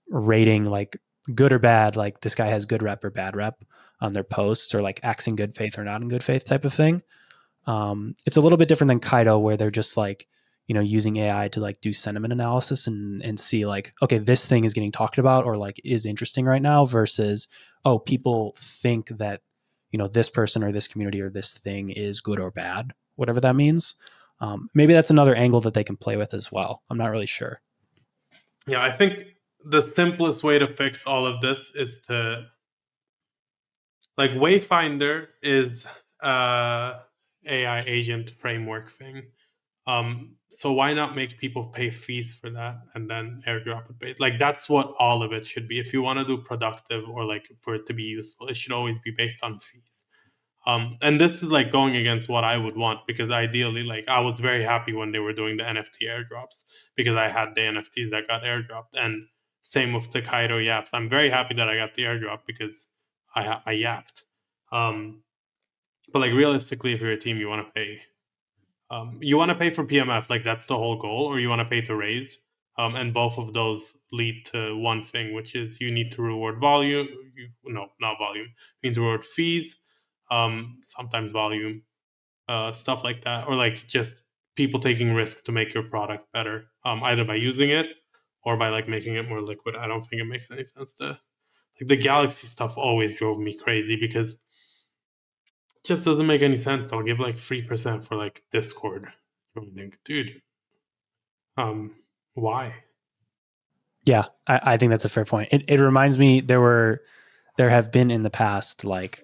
S5: rating like good or bad, like this guy has good rep or bad rep on their posts, or like acts in good faith or not in good faith type of thing. It's a little bit different than Kaido, where they're just like, using AI to like do sentiment analysis and see like, okay, this thing is getting talked about or like is interesting right now, versus, oh, people think that, this person or this community or this thing is good or bad, whatever that means. Maybe that's another angle that they can play with as well. I'm not really sure.
S4: Yeah, I think the simplest way to fix all of this is to, like, Wayfinder is AI agent framework thing. So why not make people pay fees for that and then airdrop it? Like that's what all of it should be. If you want to do productive or like for it to be useful, it should always be based on fees. And this is like going against what I would want, because ideally, like I was very happy when they were doing the NFT airdrops because I had the NFTs that got airdropped, and same with the Kaido yaps. I'm very happy that I got the airdrop because I yapped. But like realistically, if you're a team, you want to pay. You want to pay for PMF, like that's the whole goal, or you want to pay to raise. And both of those lead to one thing, which is you need to reward volume. No, not volume. You need to reward fees. Sometimes volume, stuff like that, or like just people taking risks to make your product better, either by using it or by like making it more liquid. I don't think it makes any sense to like the Galaxy stuff always drove me crazy because it just doesn't make any sense. I'll give like 3% for like Discord. Dude, why?
S5: Yeah, I think that's a fair point. It reminds me there have been in the past like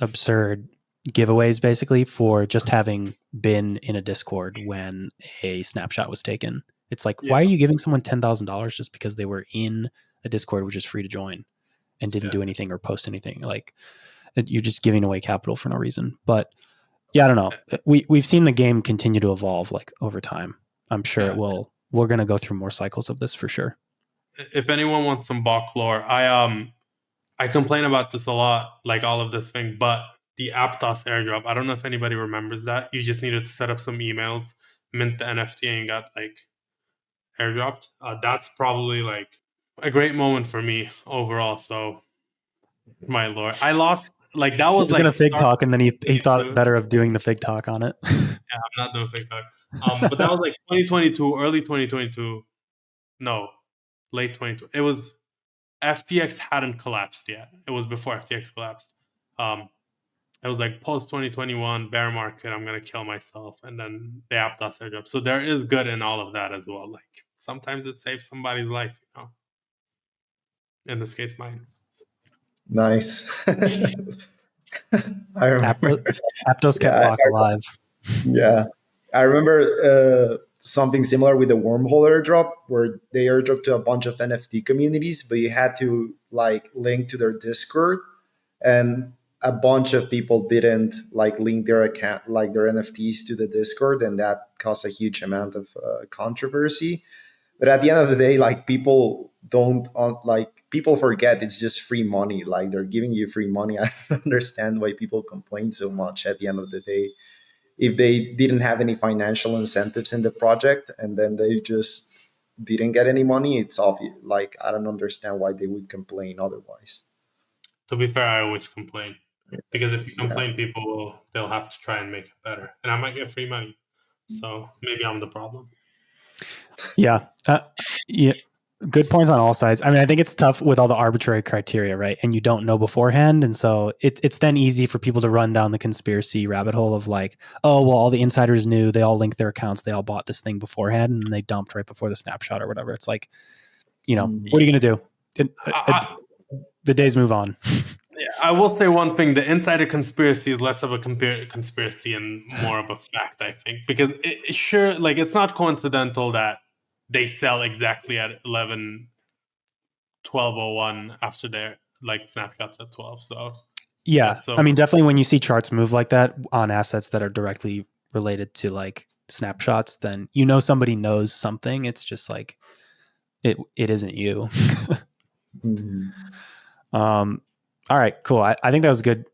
S5: absurd giveaways basically for just having been in a Discord when a snapshot was taken. It's like, why are you giving someone $10,000 just because they were in a Discord which is free to join and didn't do anything or post anything? Like you're just giving away capital for no reason. But yeah, I don't know. We've seen the game continue to evolve like over time. I'm sure it will. We're going to go through more cycles of this for sure.
S4: If anyone wants some Bok lore, I complain about this a lot, like all of this thing, but the Aptos airdrop, I don't know if anybody remembers that. You just needed to set up some emails, mint the NFT, and you got like airdropped. That's probably like a great moment for me overall. So, my lord, I lost. Like that was like
S5: going to fig talk, and then he thought better of doing the fig talk on it.
S4: Yeah, I'm not doing fig talk. But that was like 2022, early 2022. No, late 22. It was FTX hadn't collapsed yet. It was before FTX collapsed. it was like post 2021 bear market, I'm gonna kill myself, and then the app does airdrop. So there is good in all of that as well. Like sometimes it saves somebody's life, in this case mine.
S3: Nice. I remember.
S5: Aptos kept Block alive.
S3: Yeah, I remember something similar with the wormhole airdrop, where they airdrop to a bunch of NFT communities, but you had to like link to their Discord, and a bunch of people didn't like link their account, like their NFTs to the Discord, and that caused a huge amount of controversy. But at the end of the day, like people don't like people forget it's just free money. Like they're giving you free money. I don't understand why people complain so much at the end of the day. If they didn't have any financial incentives in the project and then they just didn't get any money, it's obvious. Like I don't understand why they would complain otherwise.
S4: To be fair, I always complain, because if you complain, they'll have to try and make it better, and I might get free money. So maybe I'm the problem.
S5: Yeah. Yeah. Good points on all sides. I mean, I think it's tough with all the arbitrary criteria, right? And you don't know beforehand. And so it's then easy for people to run down the conspiracy rabbit hole of like, oh, well, all the insiders knew, they all linked their accounts, they all bought this thing beforehand, and they dumped right before the snapshot or whatever. It's like, what are you going to do? The days move on.
S4: Yeah, I will say one thing: the insider conspiracy is less of a conspiracy and more of a fact, I think, because it's not coincidental that they sell exactly at 12:01 after their snapshots at 12. So
S5: yeah, I mean, definitely when you see charts move like that on assets that are directly related to like snapshots, then somebody knows something. It's just like it isn't you. All right, cool. I think that was good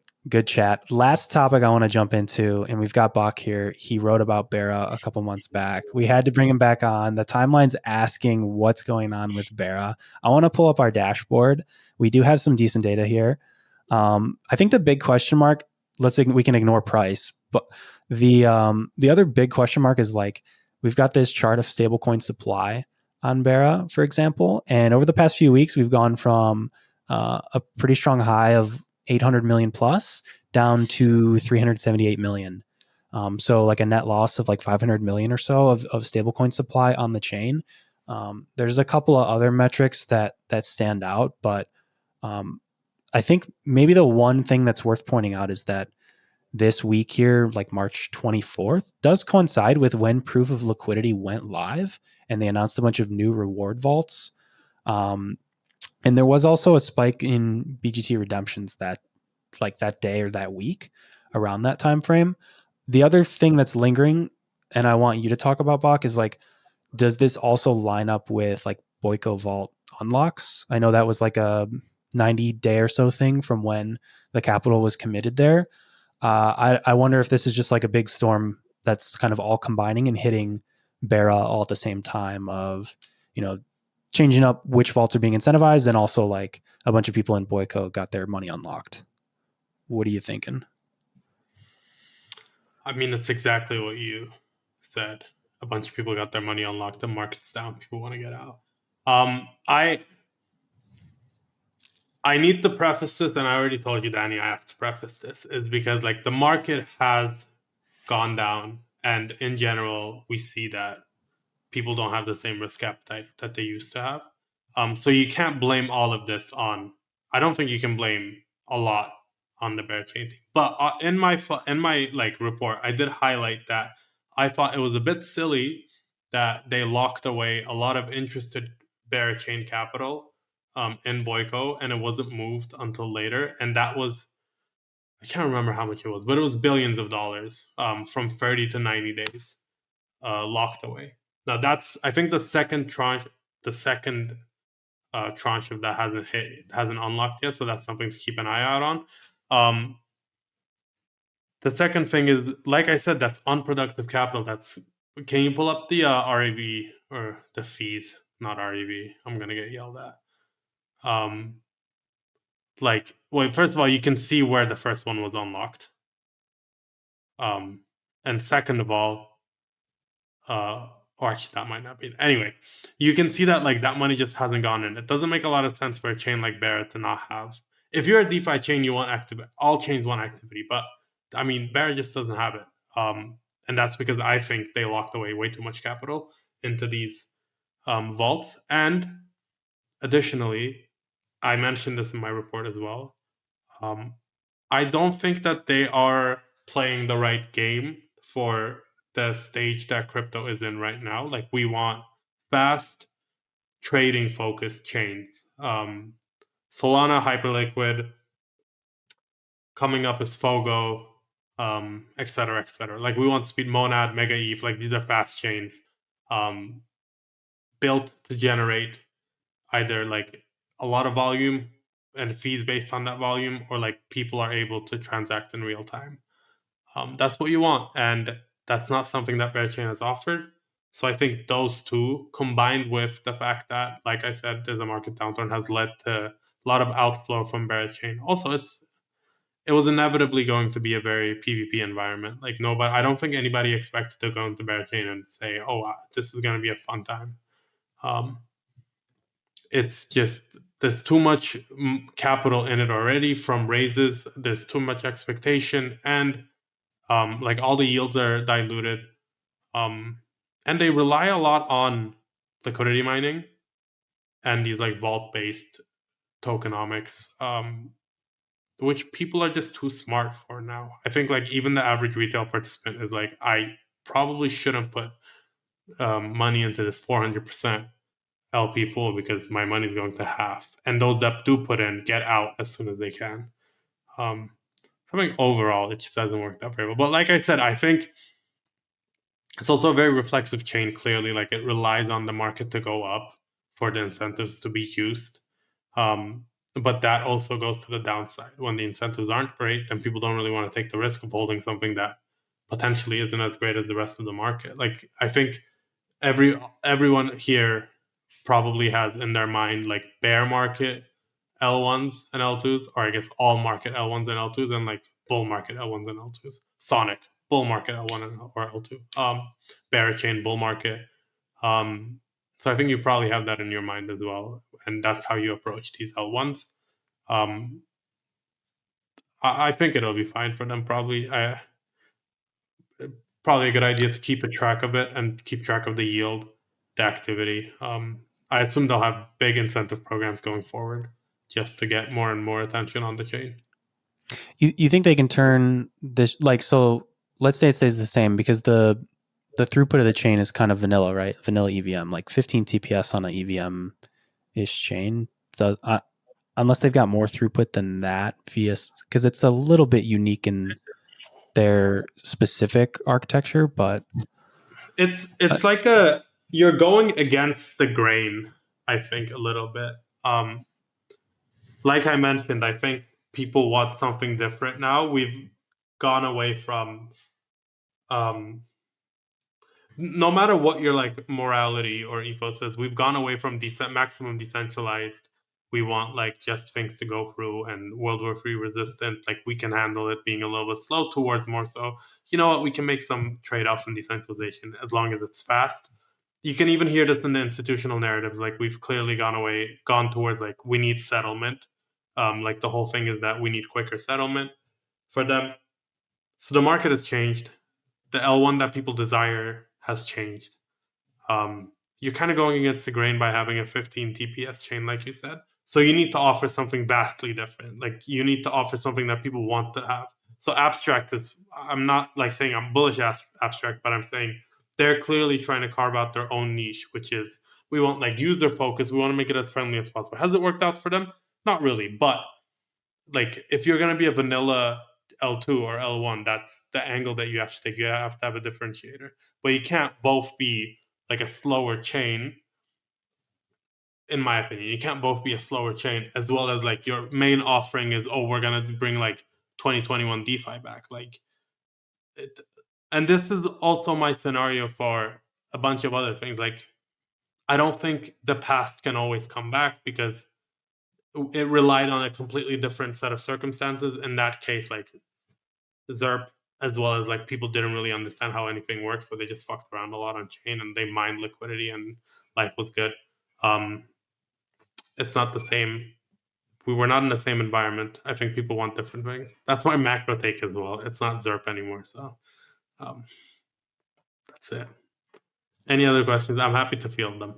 S5: chat. Last topic I want to jump into, and we've got Bach here. He wrote about Bera a couple months back. We had to bring him back on. The timeline's asking what's going on with Bera. I want to pull up our dashboard. We do have some decent data here. I think the big question mark, we can ignore price, but the other big question mark is like, we've got this chart of stablecoin supply on Bera, for example. And over the past few weeks, we've gone from a pretty strong high of 800 million plus down to 378 million. So like a net loss of like 500 million or so of stablecoin supply on the chain. There's a couple of other metrics that stand out, but I think maybe the one thing that's worth pointing out is that this week here, like March 24th, does coincide with when proof of liquidity went live and they announced a bunch of new reward vaults. And there was also a spike in BGT redemptions that day or that week around that time frame. The other thing that's lingering, and I want you to talk about, Bach, is like, does this also line up with like Boyko Vault unlocks? I know that was like a 90-day or so thing from when the capital was committed there. I wonder if this is just like a big storm that's kind of all combining and hitting Bera all at the same time of, changing up which vaults are being incentivized, and also like a bunch of people in Boyko got their money unlocked. What are you thinking?
S4: I mean, it's exactly what you said. A bunch of people got their money unlocked. The market's down. People want to get out. I need to preface this, and I already told you, Danny, I have to preface this, is because like the market has gone down, and in general, we see that people don't have the same risk appetite that they used to have. So you can't blame all of this on. I don't think you can blame a lot on the Berachain team. But in my report, I did highlight that I thought it was a bit silly that they locked away a lot of interested Berachain capital in Boyko, and it wasn't moved until later. And that was, I can't remember how much it was, but it was billions of dollars from 30 to 90 days locked away. Now that's, I think, the second tranche of that hasn't unlocked yet, so that's something to keep an eye out on. The second thing is, like I said, that's unproductive capital. Can you pull up the REV or the fees? Not REV. I'm gonna get yelled at. First of all, you can see where the first one was unlocked. And second of all, or actually, that might not be. Anyway, you can see that like that money just hasn't gone in. It doesn't make a lot of sense for a chain like Bera to not have. If you're a DeFi chain, you want activity. All chains want activity, but I mean, Bear just doesn't have it. And that's because I think they locked away way too much capital into these vaults. And additionally, I mentioned this in my report as well. I don't think that they are playing the right game for the stage that crypto is in right now. Like, we want fast trading focused chains. Solana, Hyperliquid, coming up is Fogo, et cetera, et cetera. Like, we want Speed Monad, Mega Eve. Like, these are fast chains built to generate either like a lot of volume and fees based on that volume, or like people are able to transact in real time. That's what you want, and that's not something that Berachain has offered. So I think those two, combined with the fact that, like I said, there's a market downturn, has led to a lot of outflow from Berachain. Also, it was inevitably going to be a very PvP environment. Like, nobody, I don't think anybody expected to go into Berachain and say, "Oh, this is going to be a fun time." It's just, there's too much capital in it already from raises. There's too much expectation, and like, all the yields are diluted, and they rely a lot on liquidity mining and these like vault based tokenomics, which people are just too smart for now. I think like even the average retail participant is like, I probably shouldn't put money into this 400% LP pool because my money's going to half. And those that do put in get out as soon as they can. I think overall it just doesn't work that very well. But like I said, I think it's also a very reflexive chain, clearly. Like, it relies on the market to go up for the incentives to be used. But that also goes to the downside. When the incentives aren't great, then people don't really want to take the risk of holding something that potentially isn't as great as the rest of the market. Like, I think everyone here probably has in their mind like bear market L1s and L2s, or I guess all market L1s and L2s, and like bull market L1s and L2s. Sonic, bull market L1 or L2. Berachain, bull market. So I think you probably have that in your mind as well, and that's how you approach these L1s. I think it'll be fine for them. Probably a good idea to keep a track of it and keep track of the yield, the activity. I assume they'll have big incentive programs going forward just to get more and more attention on the chain.
S5: You think they can turn this, like, so let's say it stays the same, because the throughput of the chain is kind of vanilla, right? Vanilla EVM, like 15 TPS on an EVM-ish chain. So unless they've got more throughput than that, because it's a little bit unique in their specific architecture, but
S4: it's like you're going against the grain, I think, a little bit. Like I mentioned, I think people want something different now. We've gone away from no matter what your like morality or ethos is, we've gone away from maximum decentralized. We want like just things to go through and World War III resistant. Like, we can handle it being a little bit slow, towards more so, you know what, we can make some trade-offs in decentralization as long as it's fast. You can even hear this in the institutional narratives. Like, we've clearly gone towards like, we need settlement. Like, the whole thing is that we need quicker settlement for them. So the market has changed. The L1 that people desire has changed. You're kind of going against the grain by having a 15 TPS chain, like you said. So you need to offer something vastly different. Like, you need to offer something that people want to have. So abstract is, I'm not like saying I'm bullish abstract, but I'm saying they're clearly trying to carve out their own niche, which is, we want like user focus. We want to make it as friendly as possible. Has it worked out for them? Not really. But like, if you're going to be a vanilla L2 or L1, that's the angle that you have to take. You have to have a differentiator. But you can't both be like a slower chain, in my opinion. You can't both be a slower chain as well as like your main offering is, oh, we're going to bring like 2021 DeFi back. Like, and this is also my scenario for a bunch of other things. Like, I don't think the past can always come back because it relied on a completely different set of circumstances. In that case, like ZERP, as well as like people didn't really understand how anything works, so they just fucked around a lot on chain and they mined liquidity and life was good. It's not the same we were not in the same environment. I think people want different things. That's my macro take as well. It's not ZERP anymore. So that's it. Any other questions? I'm happy to field them.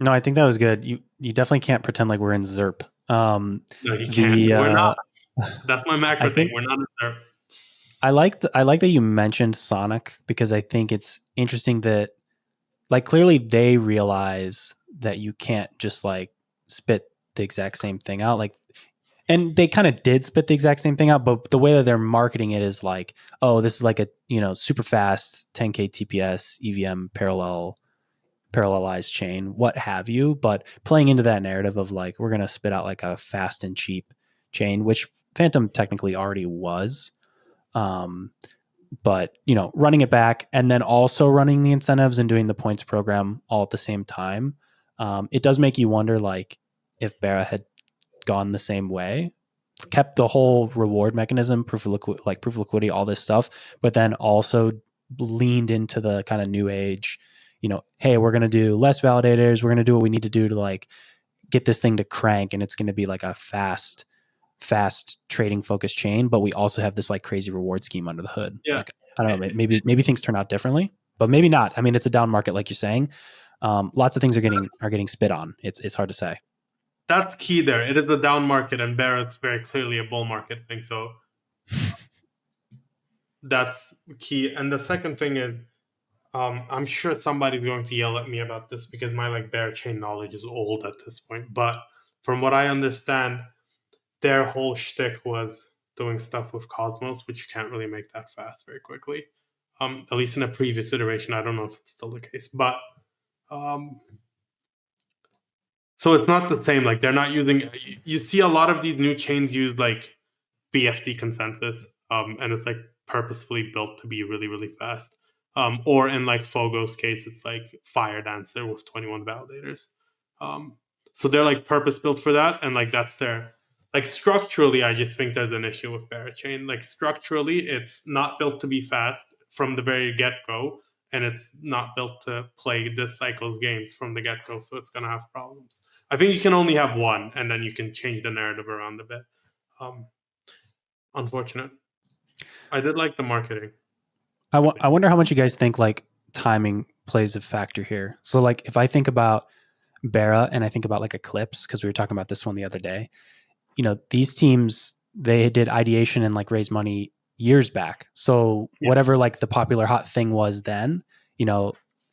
S5: No, I think that was good. You definitely can't pretend like we're in ZERP.
S4: No, you can't. We're not. That's my macro take. We're not in ZERP.
S5: I like that you mentioned Sonic, because I think it's interesting that, like, clearly they realize that you can't just like spit the exact same thing out. Like, and they kind of did spit the exact same thing out, but the way that they're marketing it is like, oh, this is like a, super fast 10K TPS EVM parallelized chain, what have you, but playing into that narrative of like, we're going to spit out like a fast and cheap chain, which Phantom technically already was. But running it back and then also running the incentives and doing the points program all at the same time, it does make you wonder, like, if Bera had gone the same way, kept the whole reward mechanism, proof of liquidity, all this stuff, but then also leaned into the kind of new age, hey, we're going to do less validators, we're going to do what we need to do to like get this thing to crank, and it's going to be like a fast trading focused chain, but we also have this like crazy reward scheme under the hood.
S4: Yeah.
S5: Like, I don't know, maybe things turn out differently, but maybe not. I mean, it's a down market, like you're saying. Lots of things are getting spit on. It's hard to say.
S4: That's key there. It is a down market, and Barrett's very clearly a bull market thing. So that's key. And the second thing is, I'm sure somebody's going to yell at me about this because my like Berachain knowledge is old at this point. But from what I understand, their whole shtick was doing stuff with Cosmos, which you can't really make that fast very quickly. At least in a previous iteration. I don't know if it's still the case, but so it's not the same. Like, they're not using. You see a lot of these new chains use like BFD consensus, and it's like purposefully built to be really, really fast. Or in like Fogo's case, it's like Fire Dancer with 21 validators. So they're like purpose built for that, and like that's their. Like, structurally, I just think there's an issue with Berachain. Like, structurally, it's not built to be fast from the very get-go, and it's not built to play this cycle's games from the get-go, so it's going to have problems. I think you can only have one, and then you can change the narrative around a bit. Unfortunate. I did like the marketing.
S5: I wonder how much you guys think like timing plays a factor here. So like, if I think about Bera and I think about like Eclipse, because we were talking about this one the other day, these teams, they did ideation and like raise money years back. So whatever like the popular hot thing was then,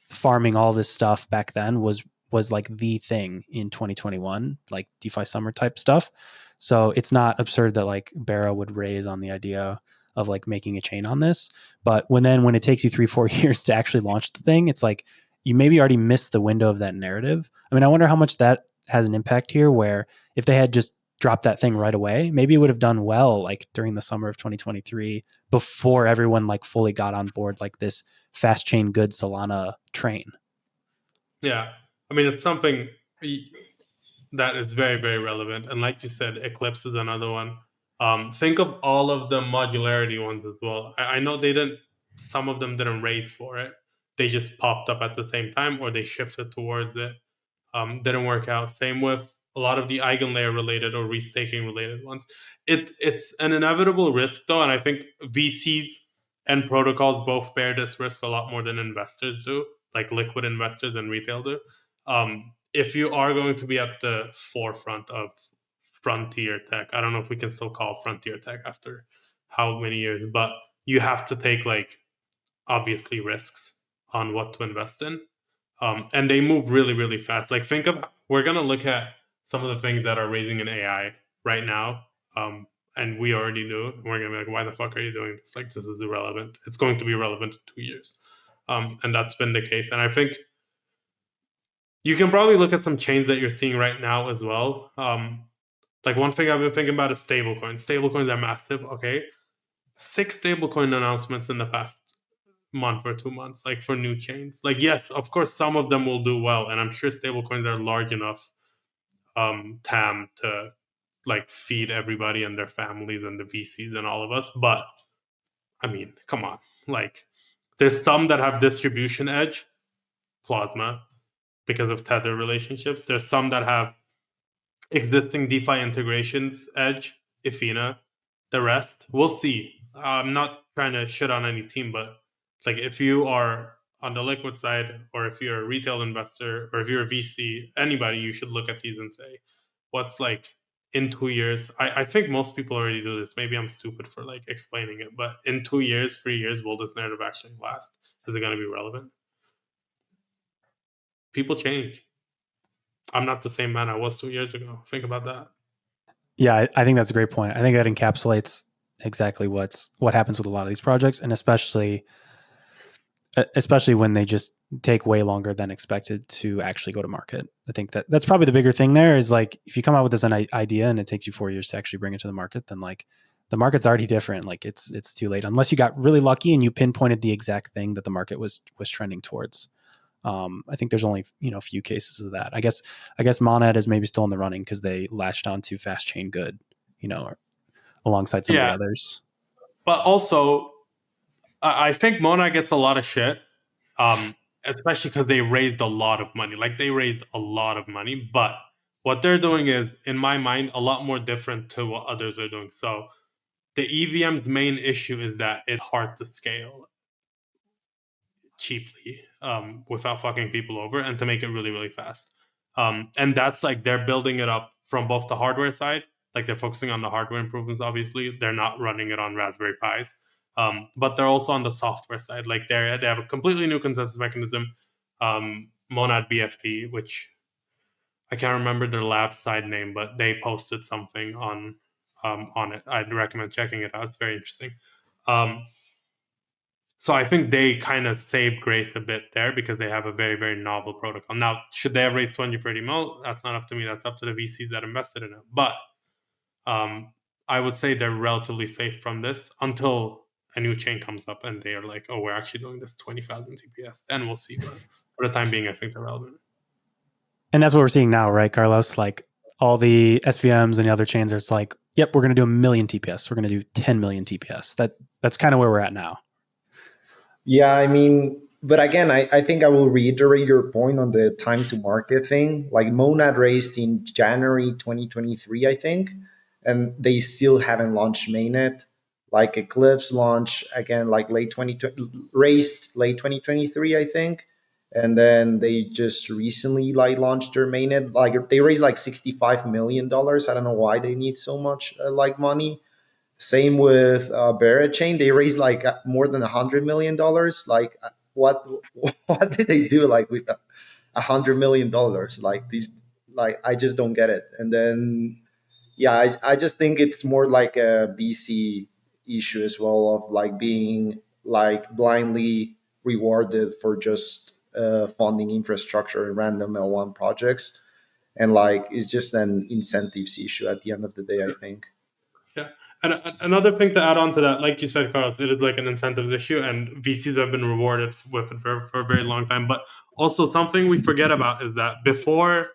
S5: farming all this stuff back then was like the thing in 2021, like DeFi summer type stuff. So it's not absurd that like Bera would raise on the idea of like making a chain on this. But when it takes you 3-4 years to actually launch the thing, it's like you maybe already missed the window of that narrative. I mean, I wonder how much that has an impact here, where if they had just dropped that thing right away, maybe it would have done well like during the summer of 2023 before everyone like fully got on board like this fast chain good Solana train.
S4: Yeah. I mean, it's something that is very, very relevant. And like you said, Eclipse is another one. Think of all of the modularity ones as well. I know some of them didn't raise for it. They just popped up at the same time, or they shifted towards it. Didn't work out. Same with a lot of the eigenlayer related or restaking related ones. It's an inevitable risk though, and I think VCs and protocols both bear this risk a lot more than investors do, like liquid investors and retail do. If you are going to be at the forefront of frontier tech, I don't know if we can still call frontier tech after how many years, but you have to take like obviously risks on what to invest in. And they move really, really fast. Like, we're going to look at some of the things that are raising in AI right now. And we already knew. We're going to be like, why the fuck are you doing this? Like, this is irrelevant. It's going to be relevant in 2 years. And that's been the case. And I think you can probably look at some chains that you're seeing right now as well. Like, one thing I've been thinking about is stablecoins. Stablecoins are massive. Okay. 6 stablecoin announcements in the past month or 2 months, like for new chains. Like, yes, of course, some of them will do well. And I'm sure stablecoins are large enough TAM to like feed everybody and their families and the VCs and all of us. But I mean, come on, like there's some that have distribution edge, Plasma, because of Tether relationships. There's some that have existing DeFi integrations, Edge, Ifina, the rest, we'll see. I'm not trying to shit on any team, but like if you are on the liquid side, or if you're a retail investor, or if you're a VC, anybody, you should look at these and say, what's like in 2 years? I think most people already do this. Maybe I'm stupid for like explaining it, but in 2 years, 3 years, will this narrative actually last? Is it going to be relevant? People change. I'm not the same man I was 2 years ago. Think about that.
S5: Yeah, I think that's a great point. I think that encapsulates exactly what happens with a lot of these projects, and especially when they just take way longer than expected to actually go to market. I think that's probably the bigger thing there is like, if you come out with this idea and it takes you 4 years to actually bring it to the market, then like the market's already different. Like it's too late, unless you got really lucky and you pinpointed the exact thing that the market was trending towards. I think there's only a few cases of that. I guess Monad is maybe still in the running because they latched on to Fast Chain Good, alongside some of the others.
S4: But also, I think Monad gets a lot of shit, especially because they raised a lot of money. Like they raised a lot of money, but what they're doing is, in my mind, a lot more different to what others are doing. So the EVM's main issue is that it's hard to scale cheaply without fucking people over, and to make it really, really fast. And that's like they're building it up from both the hardware side, like they're focusing on the hardware improvements, obviously. They're not running it on Raspberry Pis. But they're also on the software side. Like they have a completely new consensus mechanism, Monad BFT, which I can't remember their lab side name, but they posted something on it. I'd recommend checking it out. It's very interesting. So I think they kind of saved grace a bit there because they have a very, very novel protocol. Now, should they have raised 20, 30 mil? That's not up to me. That's up to the VCs that invested in it. But I would say they're relatively safe from this until a new chain comes up and they are like, oh, we're actually doing this 20,000 TPS. Then we'll see. But for the time being, I think they're relevant.
S5: And that's what we're seeing now, right, Carlos? Like all the SVMs and the other chains are, it's like, yep, we're going to do 1 million TPS. We're going to do 10 million TPS. That's kind of where we're at now.
S3: Yeah, I mean, but again, I think I will reiterate your point on the time to market thing. Like Monad raised in January 2023, I think, and they still haven't launched mainnet. Like Eclipse launched again, like raised late 2023, I think. And then they just recently like launched their mainnet. Like they raised like $65 million. I don't know why they need so much like money. Same with Berachain. They raised like more than $100 million. Like what did they do like with $100 million? Like these, like I just don't get it. And then yeah, I just think it's more like a BC issue as well, of like being like blindly rewarded for just funding infrastructure in random L1 projects. And like it's just an incentives issue at the end of the day, I think.
S4: Yeah. And another thing to add on to that, like you said, Carlos, it is like an incentives issue, and VCs have been rewarded with it for a very long time. But also something we forget about is that before,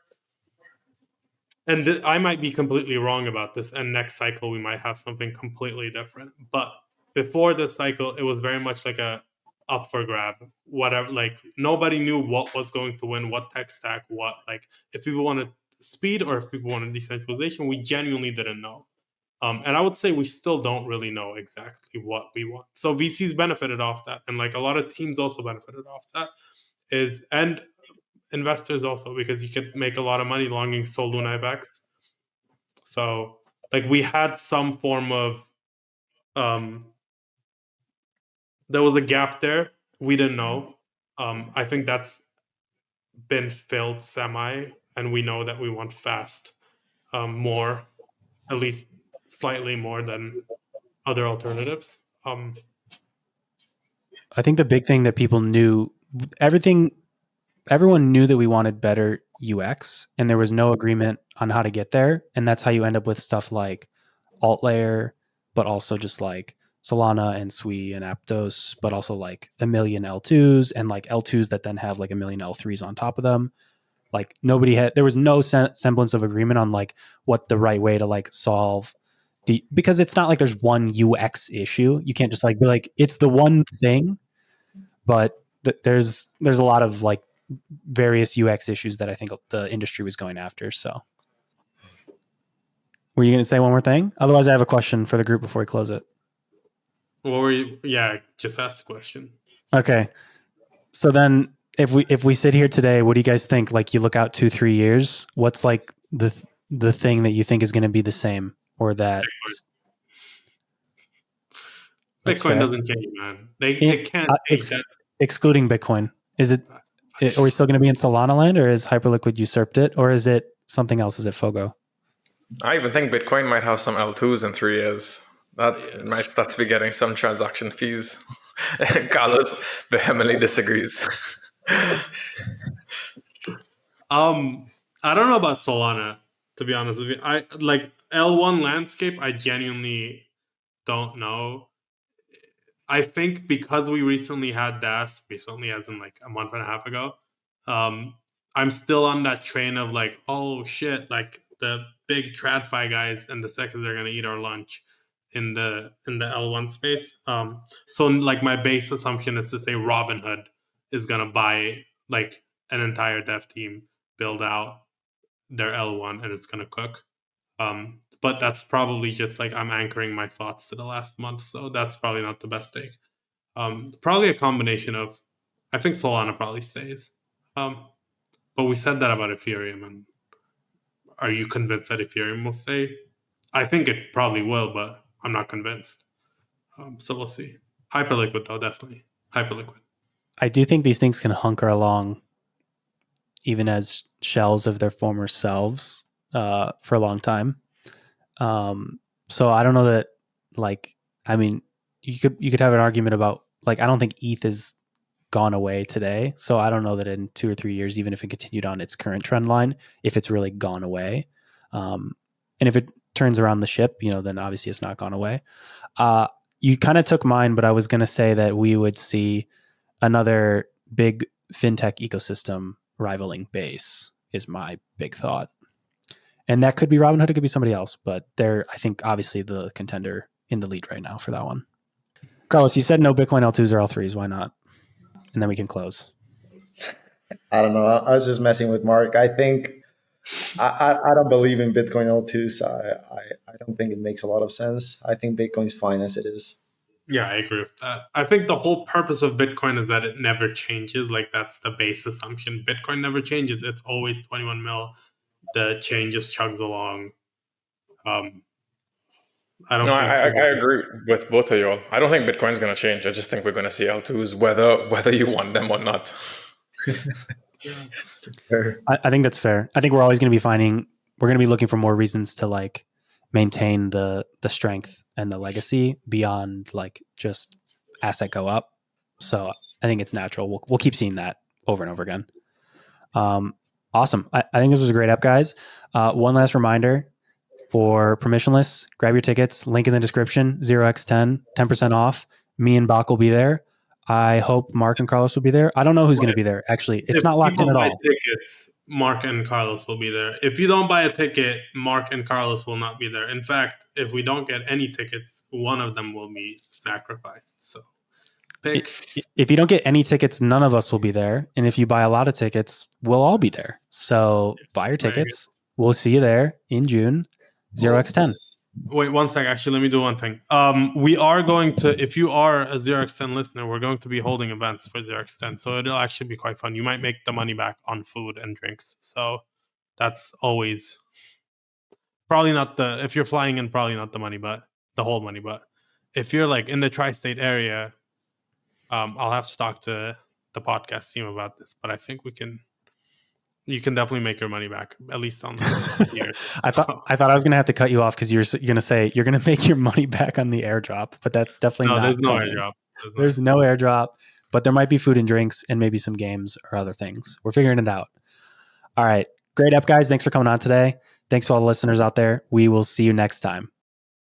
S4: and I might be completely wrong about this, and next cycle we might have something completely different. But before this cycle, it was very much like a up for grab. Whatever, like nobody knew what was going to win, what tech stack, what, like if people wanted speed or if people wanted decentralization, we genuinely didn't know. And I would say we still don't really know exactly what we want. So VCs benefited off that, and like a lot of teams also benefited off that. And investors also, because you could make a lot of money longing Solana FX. So like we had some form of there was a gap there. We didn't know. I think that's been filled semi, and we know that we want fast more, at least slightly more than other alternatives.
S5: I think the big thing that people knew, everyone knew that we wanted better UX, and there was no agreement on how to get there. And that's how you end up with stuff like alt layer, but also just like Solana and Sui and Aptos, but also like a million L2s and like L2s that then have like a million L3s on top of them. Like there was no semblance of agreement on like what the right way to like solve because it's not like there's one UX issue. You can't just like be like, it's the one thing, but there's a lot of like various UX issues that I think the industry was going after. So Were you going to say one more thing? Otherwise, I have a question for the group before we close it.
S4: What were you? Yeah, just ask the question.
S5: Okay. So then if we sit here today, what do you guys think? Like you look out 2-3 years, what's like the thing that you think is going to be the same or that
S4: Bitcoin doesn't change, man. It can't change that.
S5: Excluding Bitcoin. Is it are we still going to be in Solana land, or is Hyperliquid usurped it, or is it something else? Is it Fogo?
S6: I even think Bitcoin might have some L2s in 3 years. That might start to be getting some transaction fees. Carlos vehemently disagrees.
S4: I don't know about Solana, to be honest with you. I like L1 landscape. I genuinely don't know. I think because we recently had DAS, recently as in like a month and a half ago, I'm still on that train of like, oh shit, like the big TradFi guys and the sectors are gonna eat our lunch in the L1 space. So like my base assumption is to say Robinhood is gonna buy like an entire dev team, build out their L1, and it's gonna cook. But that's probably just like I'm anchoring my thoughts to the last month, so that's probably not the best take. Probably a combination of, I think Solana probably stays. But we said that about Ethereum, and are you convinced that Ethereum will stay? I think it probably will, but I'm not convinced. So we'll see. Hyperliquid though, definitely. Hyperliquid.
S5: I do think these things can hunker along even as shells of their former selves for a long time. So I don't know that, like, I mean, you could have an argument about, like, I don't think ETH is gone away today. So I don't know that in 2 or 3 years, even if it continued on its current trend line, if it's really gone away. And if it turns around the ship, then obviously it's not gone away. You kind of took mine, but I was going to say that we would see another big fintech ecosystem rivaling Base is my big thought. And that could be Robinhood, it could be somebody else, but they're, I think, obviously the contender in the lead right now for that one. Carlos, you said no Bitcoin L2s or L3s. Why not? And then we can close.
S3: I don't know. I was just messing with Mark. I think I don't believe in Bitcoin L2s. I don't think it makes a lot of sense. I think Bitcoin's fine as it is.
S4: Yeah, I agree with that. I think the whole purpose of Bitcoin is that it never changes. Like, that's the base assumption. Bitcoin never changes. It's always 21 mil. The chain just chugs along.
S6: I agree with both of you all. I don't think Bitcoin's going to change. I just think we're going to see L2s, whether you want them or not.
S3: That's fair.
S5: I think that's fair. I think we're always going to be looking for more reasons to like maintain the strength and the legacy beyond like just asset go up. So I think it's natural. We'll keep seeing that over and over again. Awesome. I think this was a great app, guys. One last reminder for permissionless, grab your tickets, link in the description, 0x10, 10% off. Me and Bach will be there. I hope Mark and Carlos will be there. I don't know who's going to be there. Actually, it's not locked in at all.
S4: Tickets, Mark and Carlos will be there. If you don't buy a ticket, Mark and Carlos will not be there. In fact, if we don't get any tickets, one of them will be sacrificed. So pick.
S5: If you don't get any tickets, none of us will be there. And if you buy a lot of tickets, we'll all be there. So buy your tickets. We'll see you there in June. 0x10.
S4: Wait, one sec. Actually, let me do one thing. We are going to, if you are a 0x10 listener, we're going to be holding events for 0x10. So it'll actually be quite fun. You might make the money back on food and drinks. So that's always probably not if you're flying in, probably not the whole money. But if you're like in the tri-state area, I'll have to talk to the podcast team about this. But I think you can definitely make your money back, at least on the years.
S5: I thought I was going to have to cut you off because you're going to say you're going to make your money back on the airdrop, but that's definitely not.
S4: There's no
S5: coming.
S4: airdrop.
S5: There's no airdrop, but there might be food and drinks and maybe some games or other things. We're figuring it out. All right. Great app, guys. Thanks for coming on today. Thanks to all the listeners out there. We will see you next time.